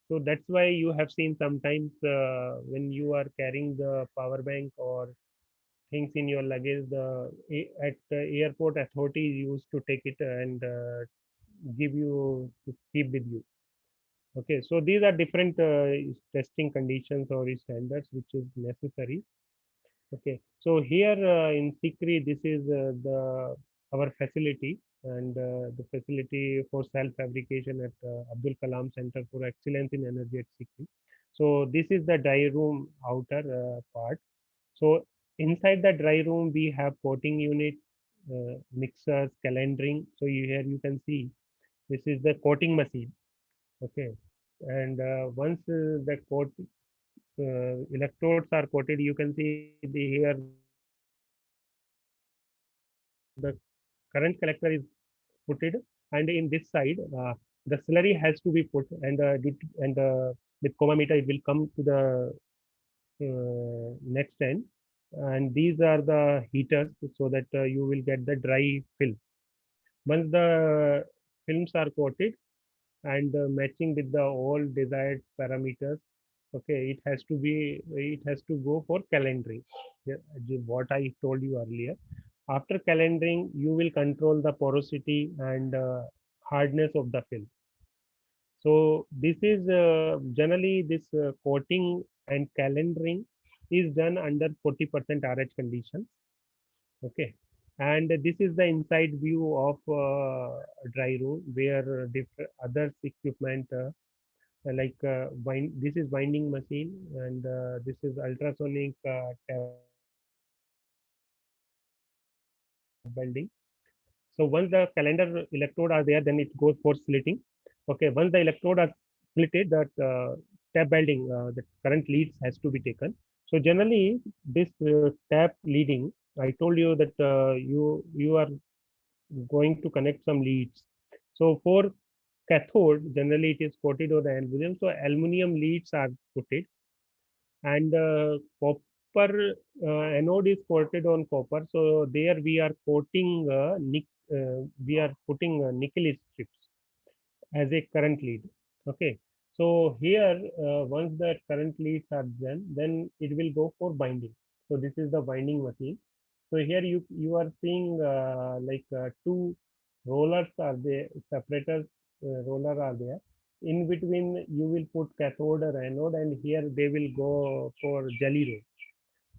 B: So that's why you have seen sometimes when you are carrying the power bank or things in your luggage, at the airport authorities used to take it and give you to keep with you. Okay, so these are different testing conditions or standards which is necessary. Okay, so here in Sikri, this is the our facility, and the facility for cell fabrication at Abdul Kalam Center for Excellence in Energy at Sikri. So this is the dry room outer part. So inside the dry room, we have coating unit, mixers, calendaring. So here you can see this is the coating machine. Okay, and once the coat electrodes are coated, you can see here the current collector is putted, and in this side the slurry has to be put, and with Coma meter it will come to the next end, and these are the heaters so that you will get the dry film. Once the films are coated and matching with the all desired parameters, okay, it has to go for calendaring. Yeah, what I told you earlier. After calendaring, you will control the porosity and hardness of the film. So this is generally this coating and calendaring is done under 40% RH conditions. Okay, and this is the inside view of dry room where different others equipment like this is winding machine, and this is ultrasonic tab welding. So once the calendar electrode are there, then it goes for slitting. Okay, once the electrode are slitted, that tab welding, the current leads has to be taken. So generally, this tab leading, I told you that you are going to connect some leads. So for cathode, generally it is coated on the aluminum. So aluminum leads are coated, and copper anode is coated on copper. So there we are coating we are putting nickel strips as a current lead. Okay. So here, once the current leads are done, then it will go for binding. So this is the binding machine. So here you are seeing like two rollers are there, separators roller are there. In between, you will put cathode or anode, and here they will go for jelly roll.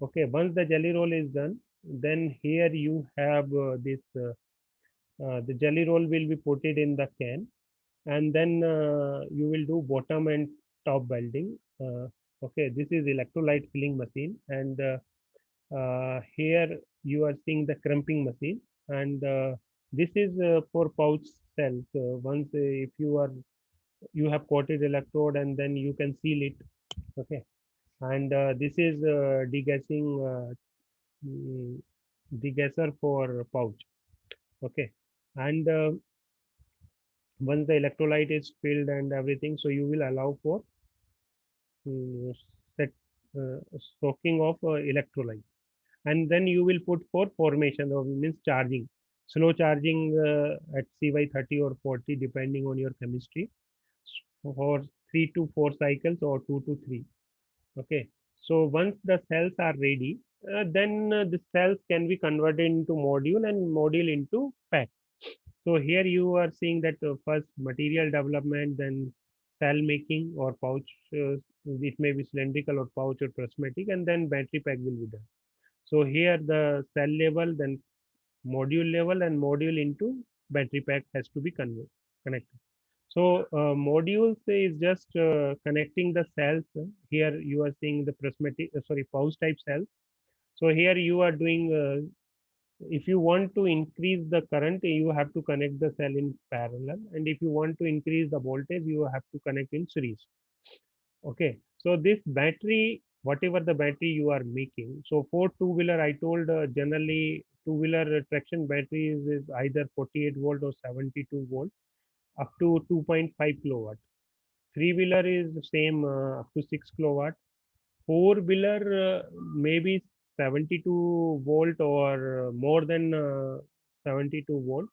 B: Okay, once the jelly roll is done, then here you have this the jelly roll will be put it in the can, and then you will do bottom and top welding. Okay, this is electrolyte filling machine, and here you are seeing the crimping machine, and this is for pouch cells. Once if you have coated electrode, and then you can seal it. Okay, and this is degassing mm, degasser for pouch. Okay, and once the electrolyte is filled and everything, so you will allow for mm, set soaking of electrolyte, and then you will put for formation of means charging, slow charging at CY30 or 40 depending on your chemistry, for 3 to 4 cycles or 2 to 3. Okay, so once the cells are ready, then the cells can be converted into module and module into pack. So here you are seeing that first material development, then cell making or pouch, it may be cylindrical or pouch or prismatic, and then battery pack will be done. So here the cell level, then module level, and module into battery pack has to be connected. So modules is just connecting the cells. Here you are seeing the prismatic, sorry, pouch type cells. So here you are doing, if you want to increase the current, you have to connect the cell in parallel. And if you want to increase the voltage, you have to connect in series. Okay. So this battery, whatever the battery you are making, so for two-wheeler, I told generally two-wheeler traction batteries is either 48 volt or 72 volt up to 2.5 kilowatt. Three-wheeler is the same up to 6 kilowatt. Four-wheeler maybe 72 volt or more than 72 volt.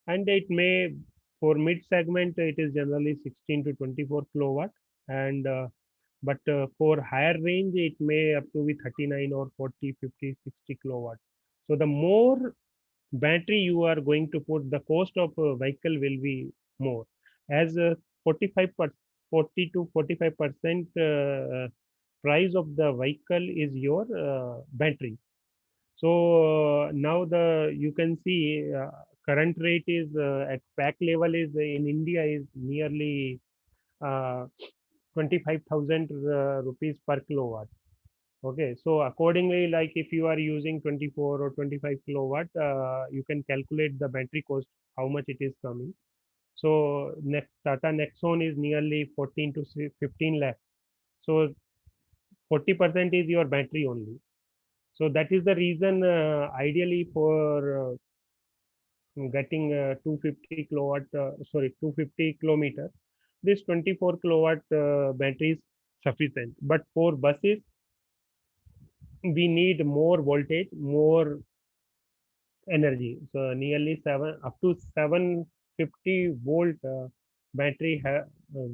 B: And it may, for mid segment, it is generally 16 to 24 kilowatt. And but for higher range, it may up to be 39 or 40, 50, 60 kilowatt. So the more battery you are going to put, the cost of vehicle will be more, as 45 per 40 to 45% price of the vehicle is your battery. So now the you can see current rate is at pack level is in India is nearly uh, 25,000 rupees per kilowatt. Okay, so accordingly, like if you are using 24 or 25 kilowatt, you can calculate the battery cost, how much it is coming. So next Tata Nexon is nearly 14 to 15 lakh. So 40% is your battery only. So that is the reason ideally for getting 250 kilowatt, sorry, 250 kilometer, this 24 kilowatt battery is sufficient. But for buses, we need more voltage, more energy. So nearly seven up to 750 volt battery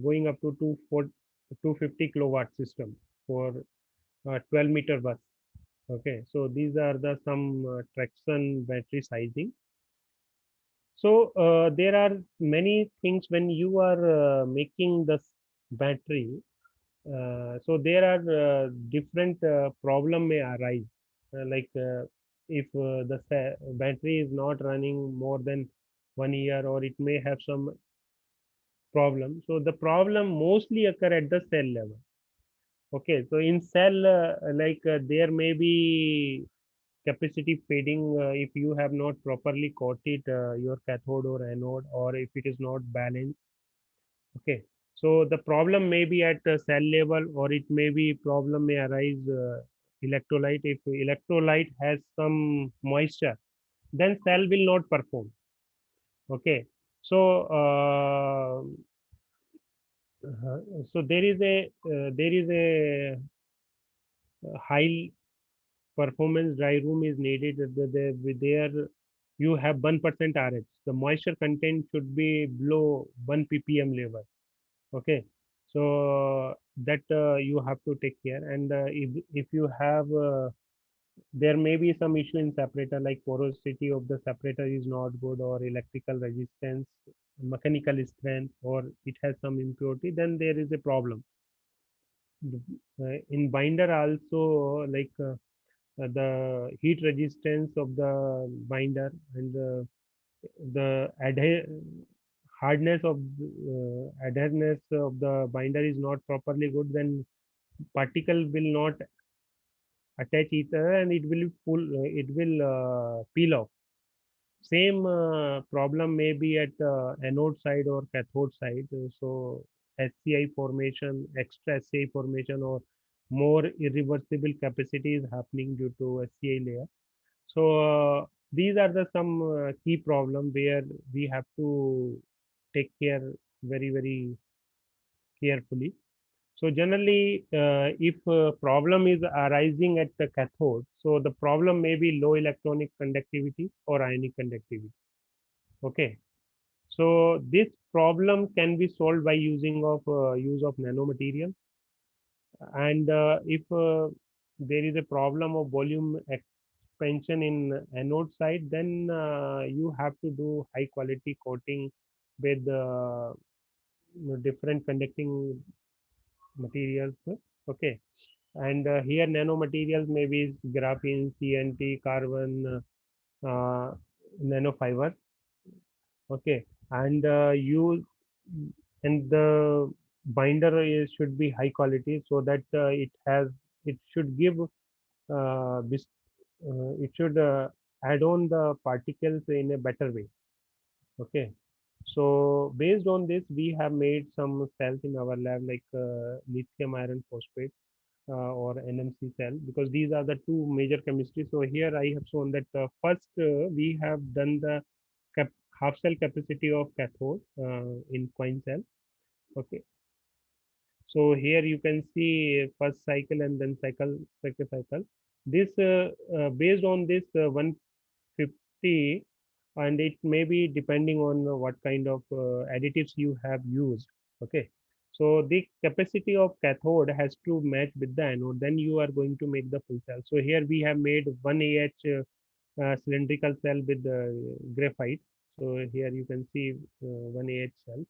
B: going up to 250 kilowatt system for 12-meter bus. Okay, so these are the some traction battery sizing. So there are many things when you are making the battery. So there are different problem may arise, like if the battery is not running more than 1 year, or it may have some problem. So the problem mostly occur at the cell level. Okay, so in cell, there may be capacity fading if you have not properly coated your cathode or anode, or if it is not balanced. Okay, so the problem may be at cell level, or it may be problem may arise electrolyte. If electrolyte has some moisture, then cell will not perform. Okay, so so high performance dry room is needed. There you have 1% RH. The moisture content should be below 1 ppm level. Okay, so that you have to take care. And if you have there may be some issue in separator, like porosity of the separator is not good, or electrical resistance, mechanical strength, or it has some impurity, then there is a problem. In binder also, like the heat resistance of the binder, and the hardness of adherence of the binder is not properly good, then particle will not attach each other, and it will peel off. Same problem may be at anode side or cathode side. So SCI formation, extra SCI formation, or more irreversible capacity is happening due to SCI layer. So these are the some key problem where we have to take care very, very carefully. So generally, if problem is arising at the cathode, so the problem may be low electronic conductivity or ionic conductivity. Okay, so this problem can be solved by use of nanomaterial. And if there is a problem of volume expansion in anode side, then you have to do high quality coating with different conducting materials. Okay, and here nanomaterials may be graphene, CNT, carbon, nanofiber. Okay, and you and the binder should be high quality, so that it should give it should add on the particles in a better way. Okay, so based on this, we have made some cells in our lab, like lithium iron phosphate or NMC cell, because these are the two major chemistries. So here I have shown that first we have done the cap half cell capacity of cathode in coin cell. Okay, so here you can see first cycle and then second cycle. This based on this 150, and it may be depending on what kind of additives you have used. Okay, so the capacity of cathode has to match with the anode, then you are going to make the full cell. So here we have made 1 cylindrical cell with graphite. So here you can see 1 cell.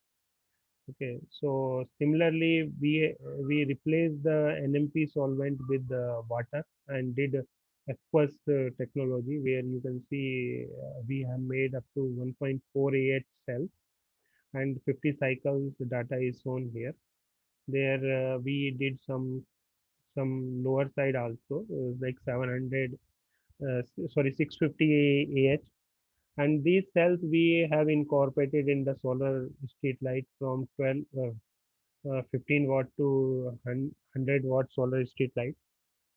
B: Okay, so similarly, we replaced the NMP solvent with water and did aqueous technology, where you can see we have made up to 1.48 cells and 50 cycles. The data is shown here. There we did some lower side also, like 700, sorry, 650 AH, and these cells we have incorporated in the solar street light from 15 watt to 100 watt solar street light,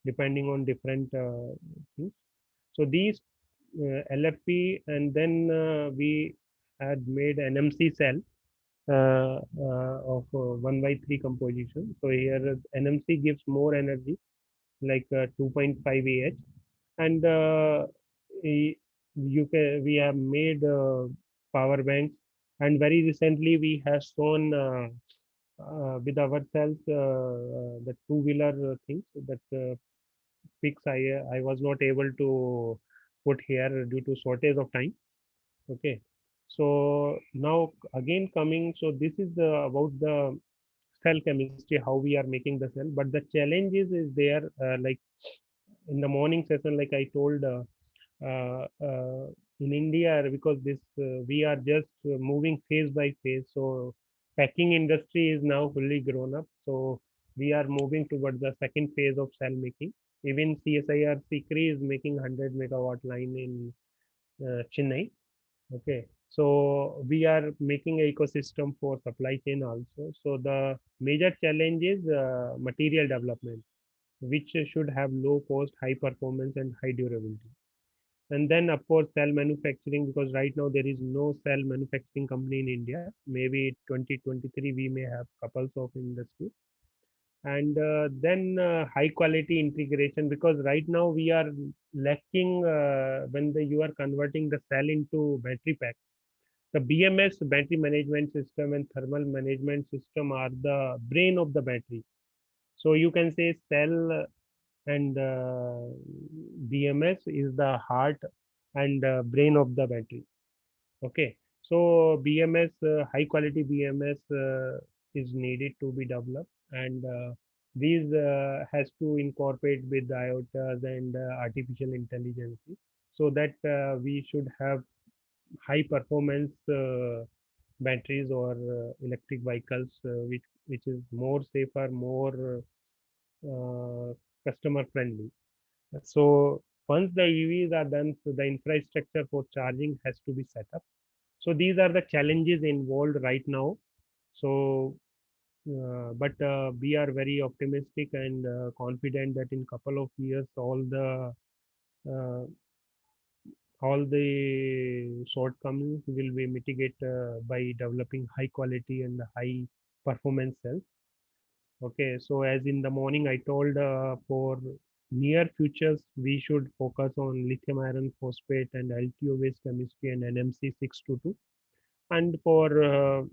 B: depending on different things. So these LFP, and then we had made NMC cell of 1 by 3 composition. So here NMC gives more energy, like 2.5 Ah, and we have made power banks, and very recently we have shown with ourselves the two-wheeler things that pics I was not able to put here due to shortage of time. Okay, so now again coming, so this is about the cell chemistry, how we are making the cell, but the challenges is there, like in the morning session, like I told, uh, uh, in India, because this we are just moving phase by phase. So packing industry is now fully grown up, so we are moving towards the second phase of cell making. Even CSIR Sikri is making 100 megawatt line in Chennai. Okay, so we are making a ecosystem for supply chain also. So the major challenge is material development, which should have low cost, high performance, and high durability. And then, of course, cell manufacturing, because right now there is no cell manufacturing company in India. Maybe 2023 we may have couples of industry. And then high quality integration, because right now we are lacking when you are converting the cell into battery pack. The BMS, battery management system, and thermal management system are the brain of the battery. So you can say cell and BMS is the heart and brain of the battery. Okay, so BMS, high quality BMS is needed to be developed, and these has to incorporate with IOTAs and artificial intelligence, so that we should have high performance batteries or electric vehicles, which is more safer, more customer friendly. So once the EVs are done, so the infrastructure for charging has to be set up. So these are the challenges involved right now. So, but we are very optimistic and confident that in couple of years, uh, all the shortcomings will be mitigated by developing high quality and high performance cells. Okay, so as in the morning I told, for near futures we should focus on lithium iron phosphate and LTO based chemistry and NMC 622. And for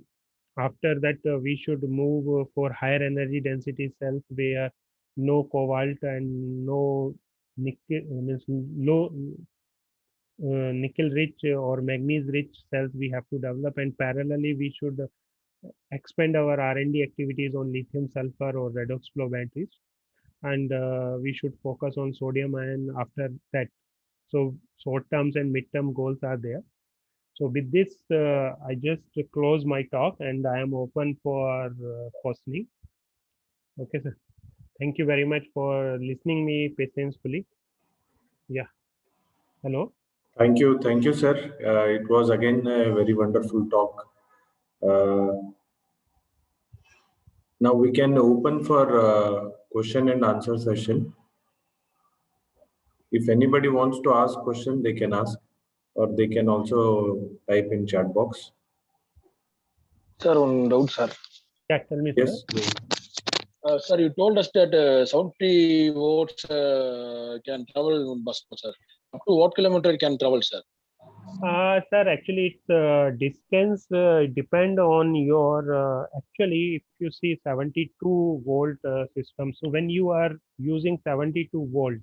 B: after that we should move for higher energy density cells, where no cobalt and no nickel, means low nickel rich or manganese rich cells we have to develop, and parallelly we should expand our R&D activities on lithium sulfur or redox flow batteries, and we should focus on sodium ion after that. So short terms and mid term goals are there. So with this, I just close my talk and I am open for questioning. Okay, sir. Thank you very much for listening me patiently. Yeah. Hello.
C: Thank you, sir. It was again a very wonderful talk. Now we can open for question and answer session. If anybody wants to ask question, they can ask, or they can also type in chat box.
D: Sir, one doubt, sir.
B: Yeah, tell me, sir.
C: Yes.
D: Sir, you told us that 70 volts can travel in bus, sir. Up to what kilometer it can travel, sir?
B: Sir, actually, it's distance depend on your actually, if you see 72 volt system. So when you are using 72 volt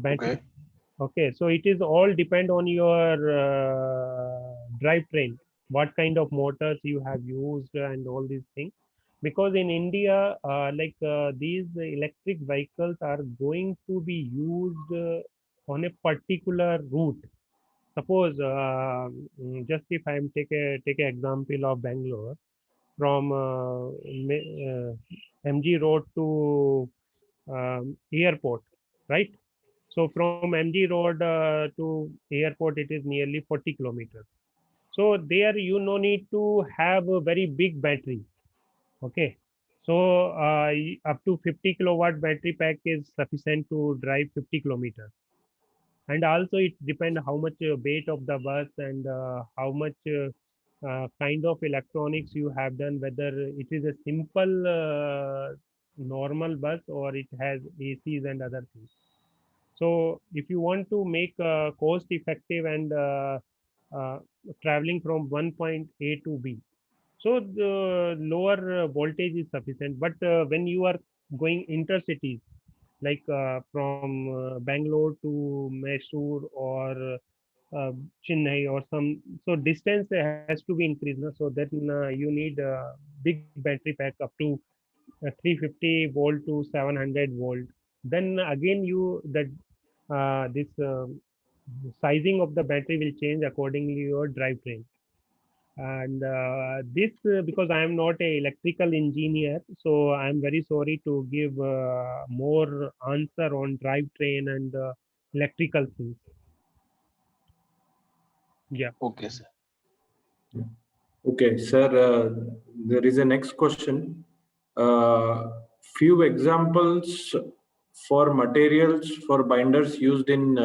B: battery, okay, so it is all depend on your drivetrain, what kind of motors you have used and all these things. Because in India, these electric vehicles are going to be used on a particular route. Suppose just if I'm take a example of Bangalore from MG Road to airport, right? So from MG Road to airport, it is nearly 40 kilometers. So there you no need to have a very big battery. Okay. So up to 50 kilowatt battery pack is sufficient to drive 50 kilometers. And also it depends how much weight of the bus and how much kind of electronics you have done, whether it is a simple normal bus or it has ACs and other things. So if you want to make cost effective and uh, traveling from one point A to B, so the lower voltage is sufficient. But when you are going intercities, like from Bangalore to Mysore or Chennai or some, so distance has to be increased. No? So then you need a big battery pack up to 350 volt to 700 volt. Then again, you that this sizing of the battery will change accordingly your drivetrain. And this because I am not a electrical engineer, so I am very sorry to give more answer on drivetrain and electrical things. Yeah.
D: Okay, sir.
C: Okay, sir. There is a next question. Few examples for materials for binders used in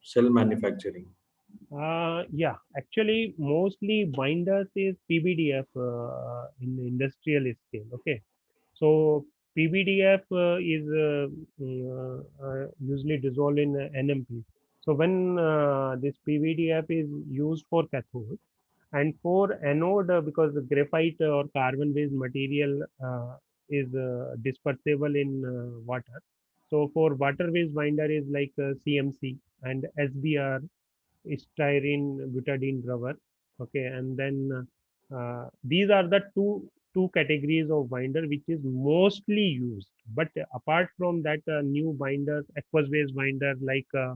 C: cell manufacturing.
B: Yeah, actually, mostly binders is PVDF in the industrial scale. Okay, so PVDF is usually dissolved in NMP. So when this PVDF is used for cathode, and for anode, because the graphite or carbon-based material is dispersible in water. So for water-based binder is like CMC and SBR, styrene butadiene rubber. Okay, and then these are the two categories of binder which is mostly used. But apart from that, new binders, aqueous based binder like uh,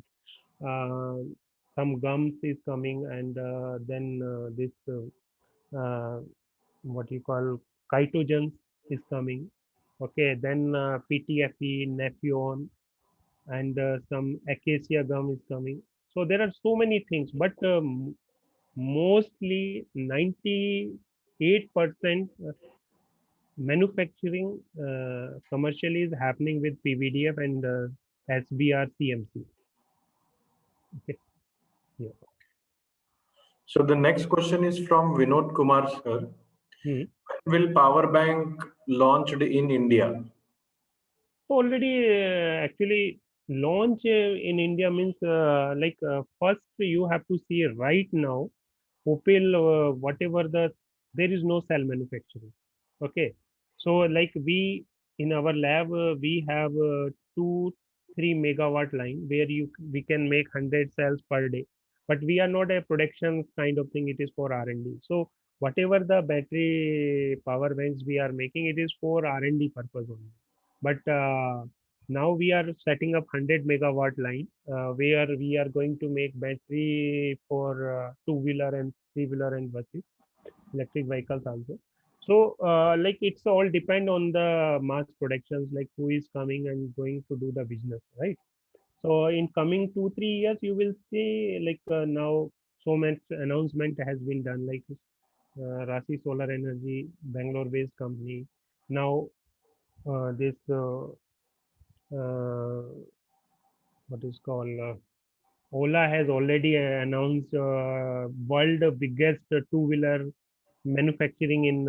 B: some gums is coming, and then this what you call chitogens is coming. Okay, then PTFE, Nephron, and some acacia gum is coming. So there are so many things, but mostly 98% manufacturing commercially is happening with PVDF and SBR CMC. Okay. Yeah.
C: So the next question is from Vinod Kumar sir.
B: Hmm.
C: When will power bank launched in India?
B: Already, actually, launch in India means first you have to see right now, Opel, whatever there is no cell manufacturing. Okay, so like we in our lab we have 2-3 megawatt line where we can make 100 cells per day, but we are not a production kind of thing. It is for R&D. So whatever the battery power banks we are making, it is for R&D purpose only. But Now we are setting up 100 megawatt line where we are going to make battery for two-wheeler and three-wheeler and buses, electric vehicles also. So like it's all depend on the mass productions, like who is coming and going to do the business, right? So in coming 2-3 years, you will see like now so much announcement has been done, like Rasi Solar Energy, Bangalore-based company. Now this uh, what is called Ola has already announced world biggest two-wheeler manufacturing in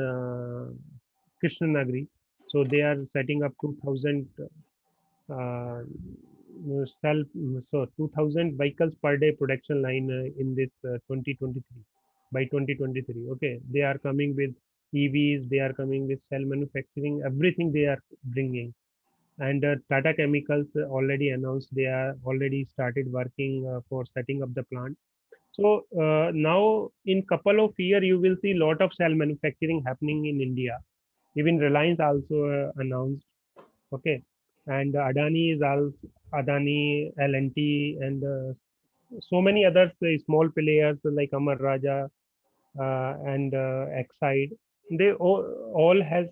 B: Krishnanagari. So they are setting up 2000 uh, self so 2000 vehicles per day production line in this 2023 by 2023. Okay, they are coming with EVs, they are coming with cell manufacturing, everything they are bringing. And Tata Chemicals already announced they are already started working for setting up the plant. So now in couple of year you will see lot of cell manufacturing happening in India. Even Reliance also announced. Okay, and Adani is also Adani, L&T, and so many others small players like Amar Raja and Exide. They all has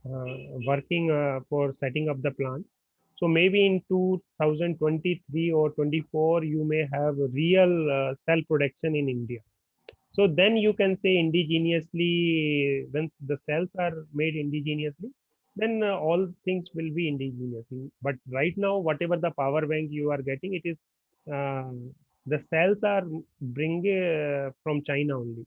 B: working for setting up the plant. So maybe in 2023 or 24, you may have real cell production in India. So then you can say indigenously, when the cells are made indigenously, then all things will be indigenous. But right now, whatever the power bank you are getting, it is the cells are bring from China only.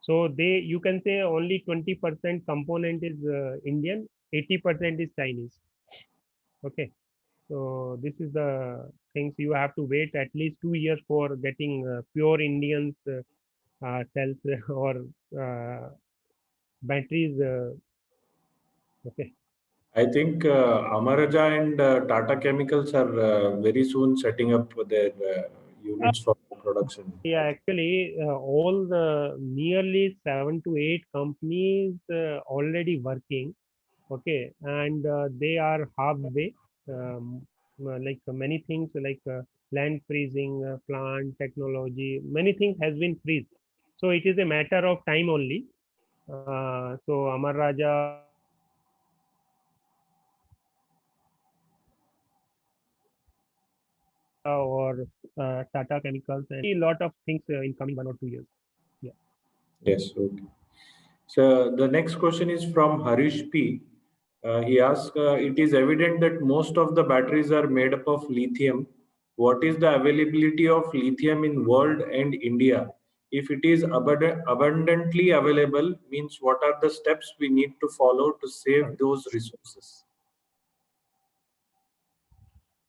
B: So they, you can say only 20% component is Indian, 80% is Chinese. Okay. So this is the things you have to wait at least 2 years for getting pure Indians cells or batteries. Okay.
C: I think Amaraja and Tata Chemicals are very soon setting up their
B: Uh,
C: units for production.
B: yeah, actually, all the nearly 7 to 8 companies already working. Okay, and they are halfway. Like many things, like land freezing, plant technology, many things has been freezed. So it is a matter of time only. So Amar Raja or Tata Chemicals and a lot of things in coming 1 or 2 years. Yeah.
C: Yes. Okay. So the next question is from Harish P. He asks, it is evident that most of the batteries are made up of lithium. What is the availability of lithium in world and India? If it is abundantly available, means what are the steps we need to follow to save those resources?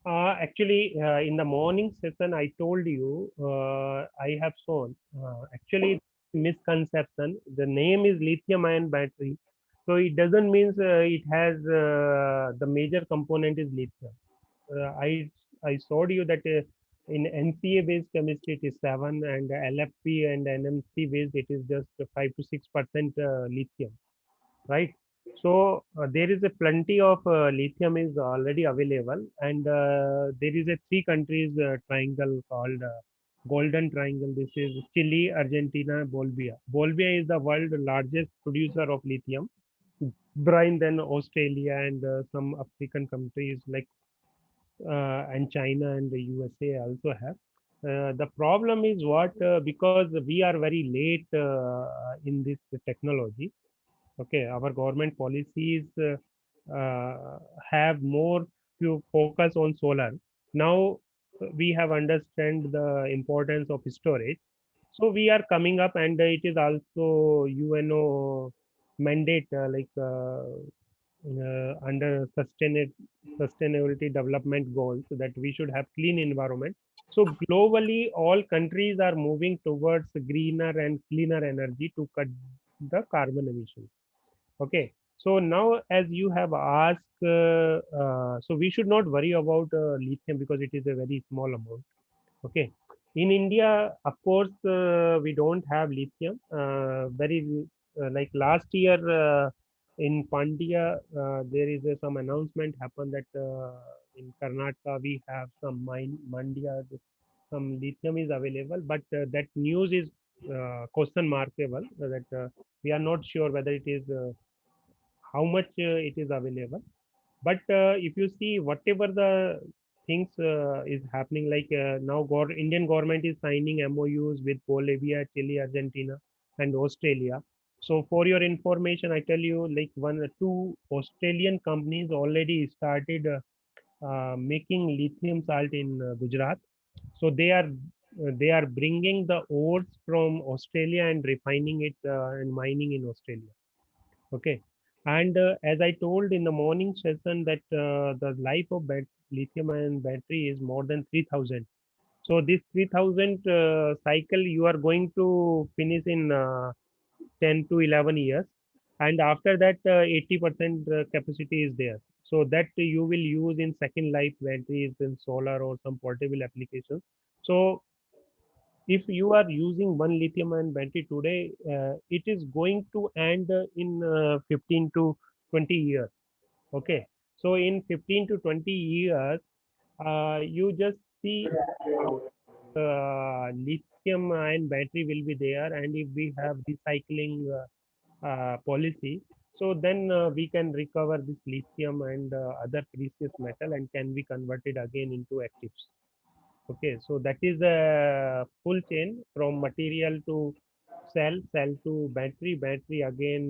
B: Actually, in the morning session, I told you I have shown. Actually, misconception. The name is lithium-ion battery, so it doesn't mean it has the major component is lithium. I showed you that in NCA-based chemistry it is 7, and LFP and NMC-based it is just 5 to 6% lithium, right? So there is a plenty of lithium is already available, and there is a 3 countries triangle called Golden Triangle. This is Chile, Argentina, Bolivia. Bolivia is the world largest producer of lithium. Brian, then Australia and some African countries like and China and the USA also have. The problem is what because we are very late in this technology. Okay, our government policies have more to focus on solar. Now we have understand the importance of storage. So we are coming up, and it is also UNO mandate under sustainability development goals that we should have clean environment. So globally, all countries are moving towards greener and cleaner energy to cut the carbon emission. Okay, so now as you have asked, so we should not worry about lithium because it is a very small amount. Okay, in India, of course, we don't have lithium. Very like last year, in Pandya, there is some announcement happened that in Karnataka we have some Mandya, some lithium is available, but that news is question markable. That we are not sure whether it is how much it is available. But if you see whatever the things is happening, like now Indian government is signing MOUs with Bolivia, Chile, Argentina, and Australia. So for your information, I tell you, like two Australian companies already started making lithium salt in Gujarat. So they are bringing the ores from Australia and refining it and mining in Australia. Okay. And as I told in the morning session that the life of lithium ion battery is more than 3000. So this 3000 cycle you are going to finish in 10 to 11 years. And after that 80% capacity is there. So that you will use in second life batteries in solar or some portable applications. So if you are using one lithium ion battery today, it is going to end in 15 to 20 years. Okay. So in 15 to 20 years, you just see lithium ion battery will be there. And if we have recycling policy, so then we can recover this lithium and other precious metal and can be converted again into actives. Okay, so that is a full chain from material to cell to battery, battery again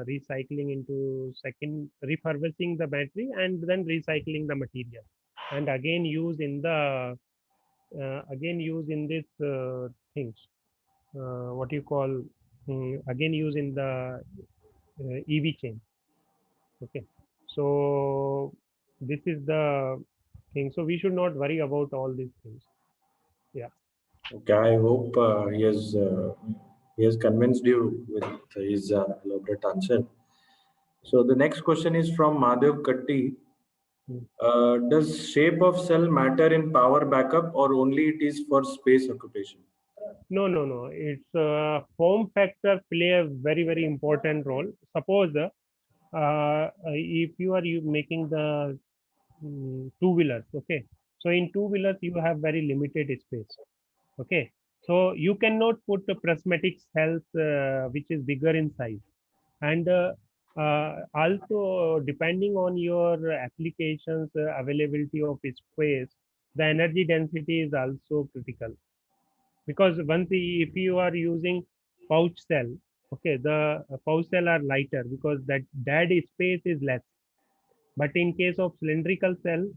B: recycling into second, refurbishing the battery and then recycling the material, and again use in the again use in this things. What you call again use in the EV chain. Okay, so this is the thing. So we should not worry about all these things. Yeah.
C: Okay, I hope he has convinced you with his elaborate answer. So the next question is from Madhav Katti.
B: Mm.
C: Does shape of cell matter in power backup or only it is for space occupation?
B: No, no, no. It's form factor play a very, very important role. Suppose if you are making the two-wheelers, okay. So in two-wheelers, you have very limited space, okay. So you cannot put the prismatic cells, which is bigger in size. And also depending on your applications, availability of space, the energy density is also critical, because if you are using pouch cell, okay, the pouch cell are lighter because that dead space is less. But in case of cylindrical cell,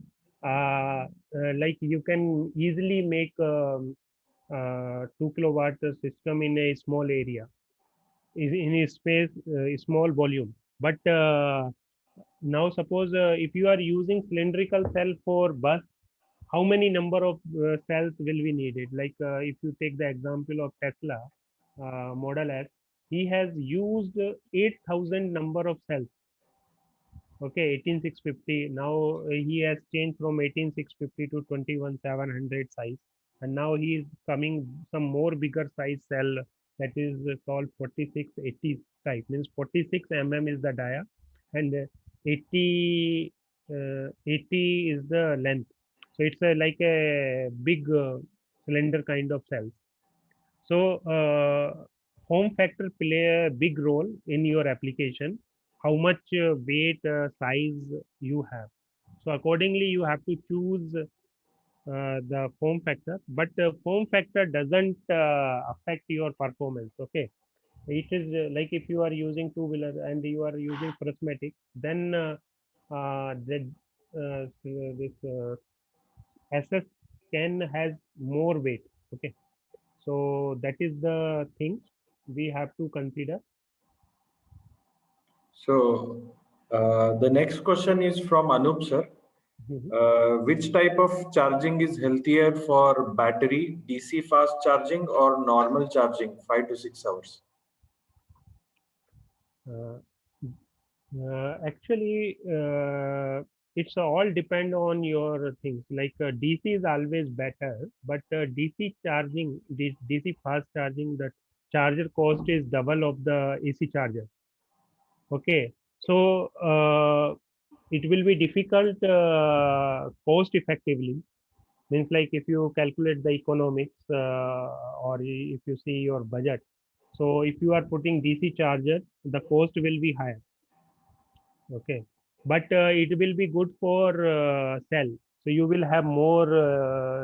B: like you can easily make 2 kilowatt system in a small area, in a space, a small volume. But now suppose if you are using cylindrical cell for bus, how many number of cells will be needed? Like if you take the example of Tesla Model S, he has used 8000 number of cells. Okay, 18650. Now he has changed from 18650 to 21700 size, and now he is coming some more bigger size cell, that is called 4680 type. Means 46 is the dia, and 80 80 is the length. So it's like a big cylinder kind of cells. So home factor play a big role in your application, how much weight, size you have. So accordingly, you have to choose the form factor, but form factor doesn't affect your performance. Okay, it is like if you are using two-wheeler and you are using prismatic, then this SS can has more weight. Okay, so that is the thing we have to consider.
C: So the next question is from Anup sir.
B: Mhm.
C: Which type of charging is healthier for battery, DC fast charging or normal charging, 5 to 6 hours?
B: Uh, Actually, it's all depend on your things. Like DC is always better, but DC charging, DC fast charging, the charger cost is double of the AC charger. Okay, So it will be difficult cost effectively. Means like if you calculate the economics or if you see your budget. So if you are putting DC charger, the cost will be higher. Okay, but it will be good for cell. So you will have more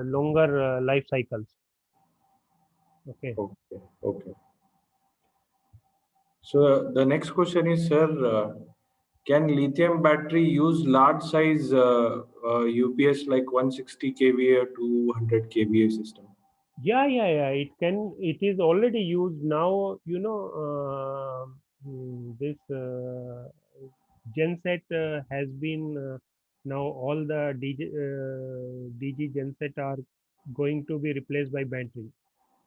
B: longer life cycles. Okay.
C: Okay. Okay. So the next question is, sir, can lithium battery use large size UPS like 160 kVA or 200 kVA system?
B: Yeah. It can. It is already used now. This genset has been now all the DG genset are going to be replaced by battery.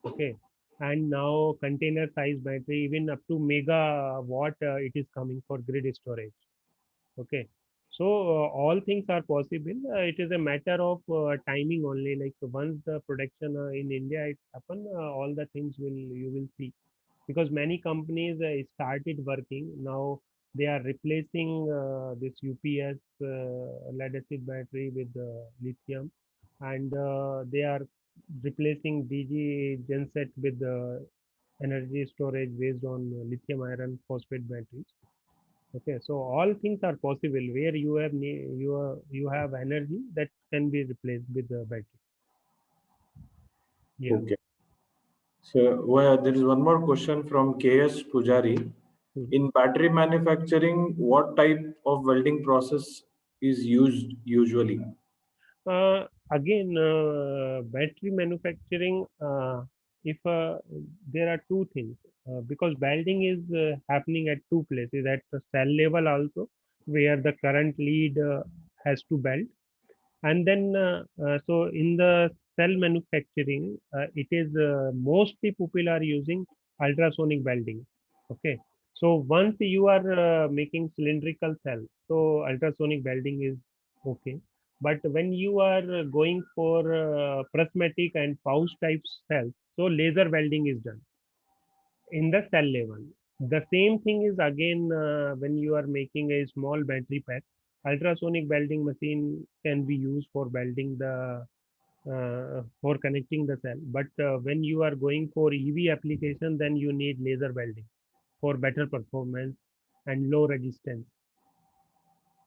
B: Okay, and now container size battery, even up to megawatt, it is coming for grid storage. Okay, so all things are possible. It is a matter of timing only. Like once the production in India it happen, all the things will you will see, because many companies started working now. They are replacing this UPS lead acid battery with lithium, and they are replacing DG genset with energy storage based on lithium iron phosphate batteries. Okay, so all things are possible where you have energy that can be replaced with the battery. Yeah.
C: Okay. So well, there is one more question from KS Pujari.
B: Hmm.
C: In battery manufacturing, what type of welding process is used usually?
B: Again, battery manufacturing, if there are two things, because welding is happening at two places, at the cell level also, where the current lead has to belt, and then so in the cell manufacturing, it is mostly people are using ultrasonic welding. Okay, so once you are making cylindrical cell, so ultrasonic welding is okay, but when you are going for prismatic and pouch type cells, so laser welding is done in the cell level. The same thing is again when you are making a small battery pack, ultrasonic welding machine can be used for welding the for connecting the cell. But when you are going for EV application, then you need laser welding for better performance and low resistance.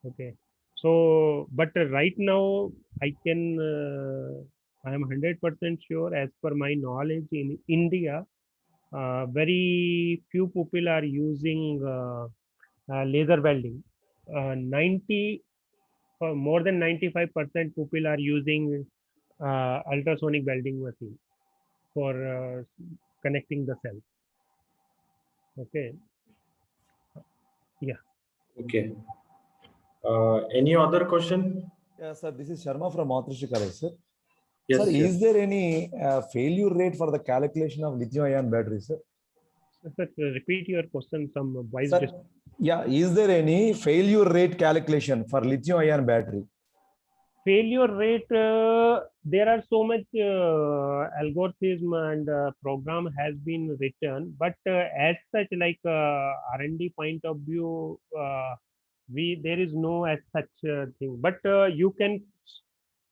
B: Okay. So, but right now I can, I am 100% sure as per my knowledge in India, very few people are using laser welding. 90 more than 95% people are using ultrasonic welding machine for connecting the cell. Okay. Yeah.
C: Okay. Any other question?
E: Yeah, sir, this is Sharma from Matrishi College, sir.
C: Yes,
E: Sir,
C: yes.
E: is there any failure rate for the calculation of lithium-ion batteries, sir?
B: Sir, repeat your question. Some voice.
E: Sir, yeah, is there any failure rate calculation for lithium-ion battery?
B: Failure rate, there are so much algorithm and program has been written, but as such, like R&D point of view, there is no as such thing. But you can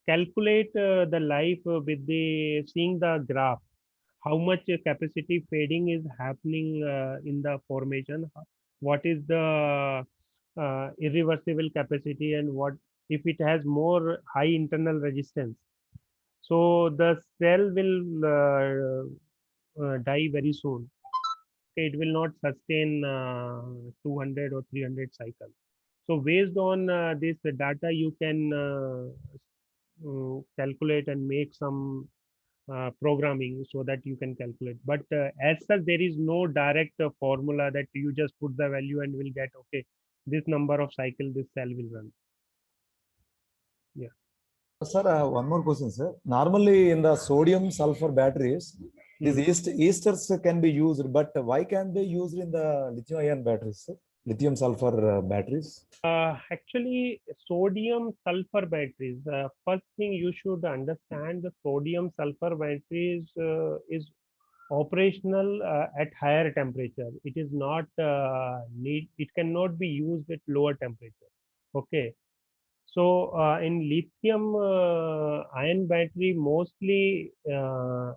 B: calculate the life with the seeing the graph, how much capacity fading is happening in the formation, what is the irreversible capacity, and what if it has more high internal resistance. So the cell will die very soon. It will not sustain 200 or 300 cycles. So based on this data, you can calculate and make some programming so that you can calculate. But as such, there is no direct formula that you just put the value and will get, okay, this number of cycle this cell will run. Yeah.
E: Sir, one more question, sir. Normally in the sodium sulfur batteries, these esters can be used, but why can't they use in the lithium-ion batteries, sir? Lithium sulfur batteries?
B: Actually, sodium sulfur batteries. First thing you should understand, the sodium sulfur batteries is operational at higher temperature. It is not it cannot be used at lower temperature. Okay. So in lithium ion battery, mostly the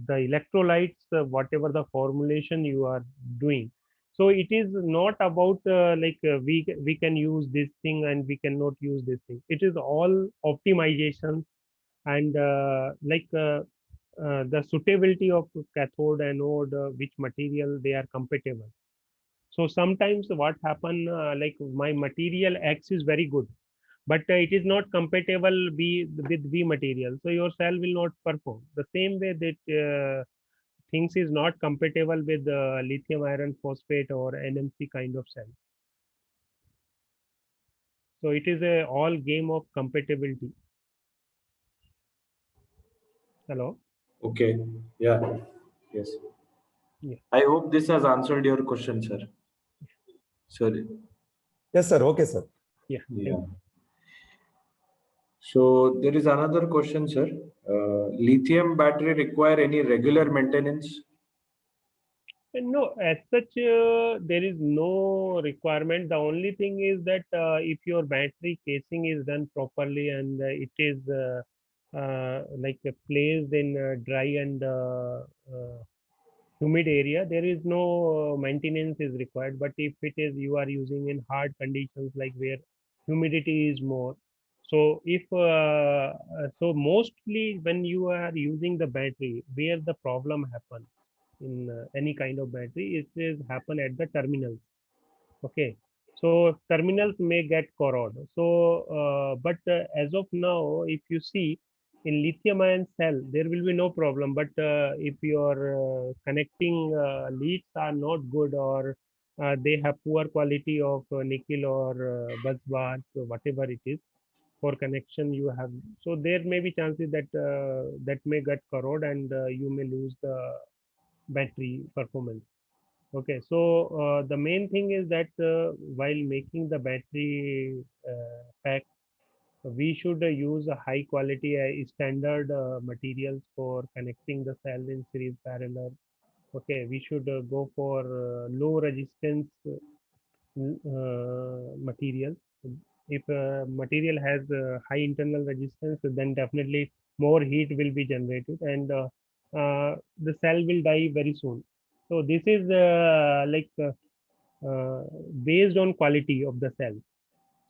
B: electrolytes, whatever the formulation you are doing. So it is not about we can use this thing and we cannot use this thing. It is all optimization and the suitability of cathode, anode, which material they are compatible. So sometimes what happen, like my material X is very good, but it is not compatible with V material. So your cell will not perform. The same way that things is not compatible with lithium iron phosphate or NMC kind of cell. So it is a all game of compatibility. Hello.
C: Okay. Yeah. Yes.
B: Yeah.
C: I hope this has answered your question, sir. Sorry.
E: Yes, sir. Okay, sir.
B: Yeah.
C: Yeah. So there is another question, sir. Lithium battery require any regular maintenance?
B: No, as such, there is no requirement. The only thing is that if your battery casing is done properly and it is placed in dry and humid area, there is no maintenance is required. But if it is you are using in hard conditions like where humidity is more, so if so mostly when you are using the battery, where the problem happens in any kind of battery, it is happen at the terminals. Okay, so terminals may get corroded. So but as of now, if you see in lithium ion cell, there will be no problem. But if your connecting leads are not good, or they have poor quality of nickel or bus bars, so whatever it is for connection you have, so there may be chances that that may get corroded and you may lose the battery performance. Okay, so the main thing is that while making the battery pack, we should use a high quality standard materials for connecting the cell in series parallel. Okay, we should go for low resistance materials. If material has high internal resistance, then definitely more heat will be generated and the cell will die very soon. So this is based on quality of the cell.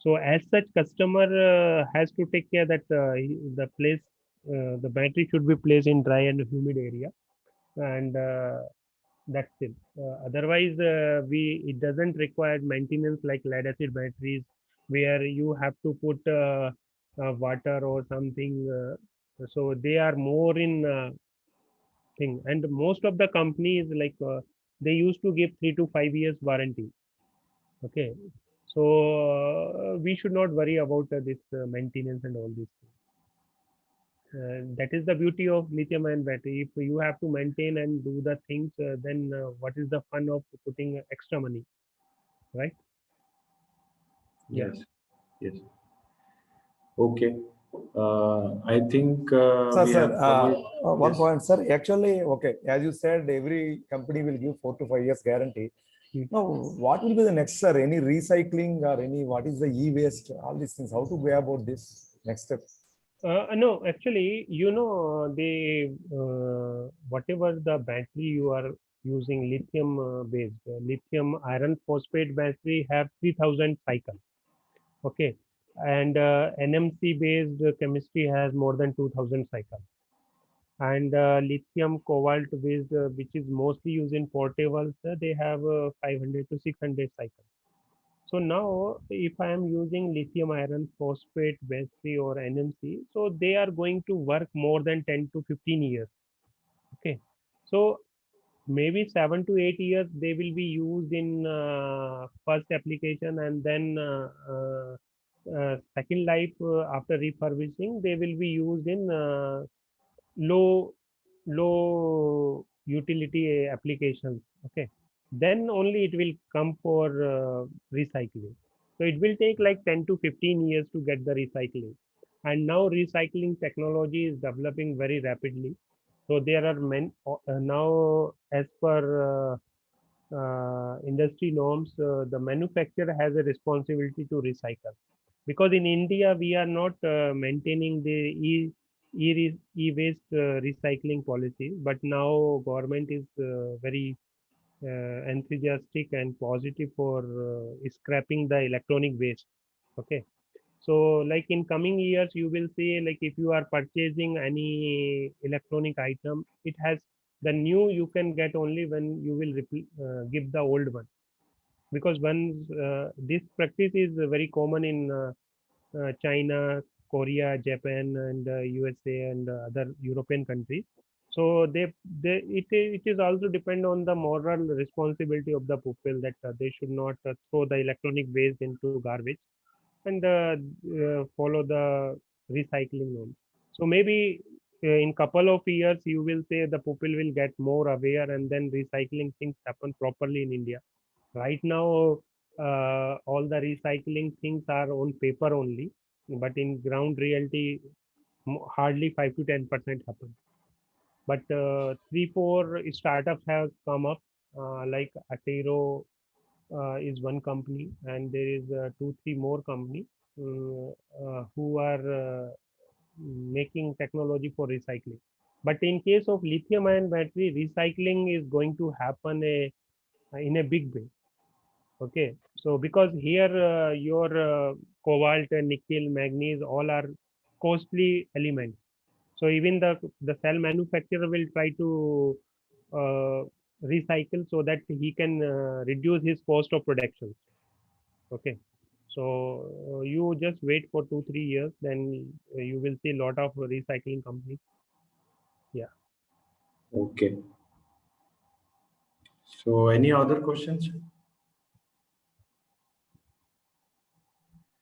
B: So as such, customer has to take care that the place, the battery should be placed in dry and humid area, and that's it. Otherwise, it doesn't require maintenance like lead acid batteries, where you have to put water or something. So they are more in thing, and most of the companies they used to give 3 to 5 years warranty. Okay, so we should not worry about this maintenance and all this. That is the beauty of lithium ion battery. If you have to maintain and do the things, then what is the fun of putting extra money, right? Yeah.
C: Yes. Yes. Okay. I think
E: Sir,
C: we
E: sir,
C: have covered.
E: one
C: Yes.
E: point, sir. Actually, okay, as you said, every company will give 4 to 5 years guarantee.
B: Hmm.
E: Now, what will be the next, sir? Any recycling or any, what is the e-waste? All these things. How to go about this next step?
B: No, actually, they whatever the battery you are using, lithium based, lithium iron phosphate battery have 3000 cycle. Okay, and NMC based chemistry has more than 2000 cycle. And lithium cobalt based, which is mostly used in portables, they have 500 to 600 cycle. So now, if I am using lithium iron phosphate battery or NMC, so they are going to work more than 10 to 15 years. Okay, so maybe 7 to 8 years they will be used in first application, and then second life after refurbishing they will be used in low utility applications. Okay, then only it will come for recycling. So it will take like 10 to 15 years to get the recycling, and now recycling technology is developing very rapidly. So there are now, as per industry norms, the manufacturer has a responsibility to recycle. Because in India, we are not maintaining the e-waste recycling policy, but now government is very enthusiastic and positive for scrapping the electronic waste. Okay. So like in coming years, you will see, like if you are purchasing any electronic item, it has the new you can get only when you will give the old one. Because when this practice is very common in China, Korea, Japan, and USA and other European countries. So it is also depend on the moral responsibility of the people that they should not throw the electronic waste into garbage and follow the recycling norms. So maybe in couple of years you will say the people will get more aware and then recycling things happen properly in India. Right now, all the recycling things are on paper only, but in ground reality, hardly 5 to 10% happen. But 3, 4 startups have come up, like Atero is one company, and there is 2, 3 more company who are making technology for recycling. But in case of lithium-ion battery, recycling is going to happen in a big way. Okay, so because here your cobalt and nickel, manganese, all are costly elements. So even the cell manufacturer will try to recycle so that he can reduce his cost of production. Okay, so you just wait for 2, 3 years, then you will see a lot of recycling companies. Yeah.
C: Okay. So any other questions?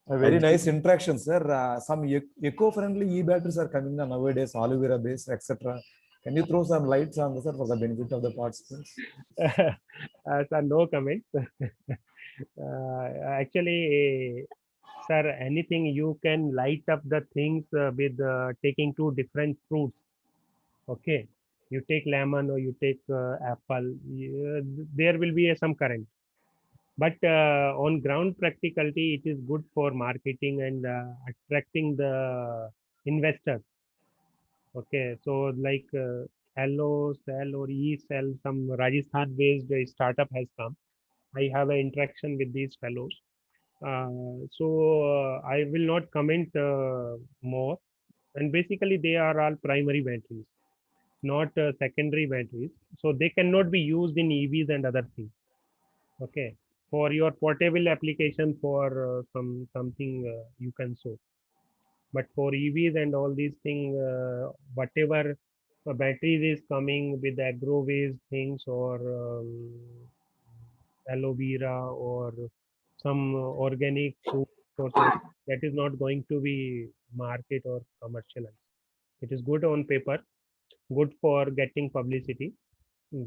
E: A very
C: I
E: nice
C: think-
E: interaction, sir. Some eco-friendly e-batteries are coming now nowadays, aloe vera based, etc. Can you throw some lights on this, sir, for the benefit of the participants?
B: Sir, no comment. Actually, sir, anything you can light up the things with taking 2 different fruits. Okay, you take lemon or you take apple, there will be some current. But on ground practicality, it is good for marketing and attracting the investors. Okay, so like Hello Cell or E Cell, some Rajasthan based startup has come. I have an interaction with these fellows. So I will not comment more. And basically, they are all primary batteries, not secondary batteries. So they cannot be used in EVs and other things. Okay, for your portable application for something you can show. But for EVs and all these things, whatever batteries is coming with agro waste things or aloe vera or some organic food or something, that is not going to be market or commercialized. It is good on paper, good for getting publicity,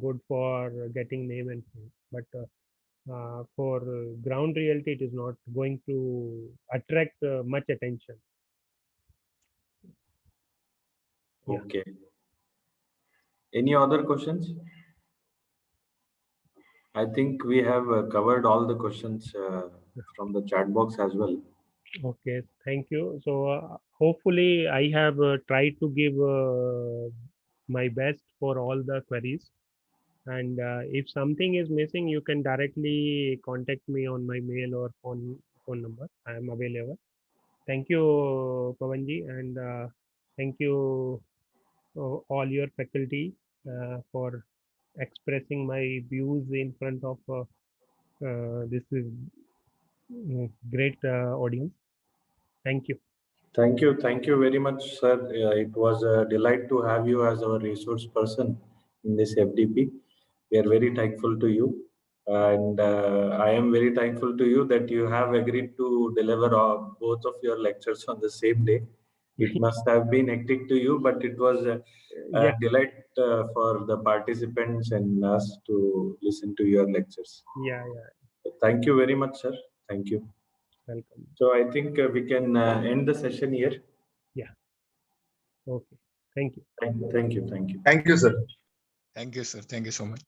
B: good for getting name and fame. But for ground reality, it is not going to attract much attention. Yeah.
C: Okay. Any other questions? I think we have covered all the questions from the chat box as well.
B: Okay, thank you. So hopefully I have tried to give my best for all the queries. And if something is missing, you can directly contact me on my mail or phone number. I am available. Thank you, Pavanji, and thank you all your faculty for expressing my views in front of this great audience. Thank you.
C: Thank you very much, sir. It was a delight to have you as our resource person in this FDP. We are very thankful to you, and I am very thankful to you that you have agreed to deliver both of your lectures on the same day. It must have been hectic to you, but it was a
B: Yeah,
C: delight for the participants and us to listen to your lectures.
B: yeah, yeah.
C: Thank you very much, sir. Thank you.
B: Welcome.
C: So I think we can end the session here.
B: Yeah. Okay. Thank you.
C: Thank you. Thank you.
F: Thank you, sir.
G: Thank you, sir. Thank you so much.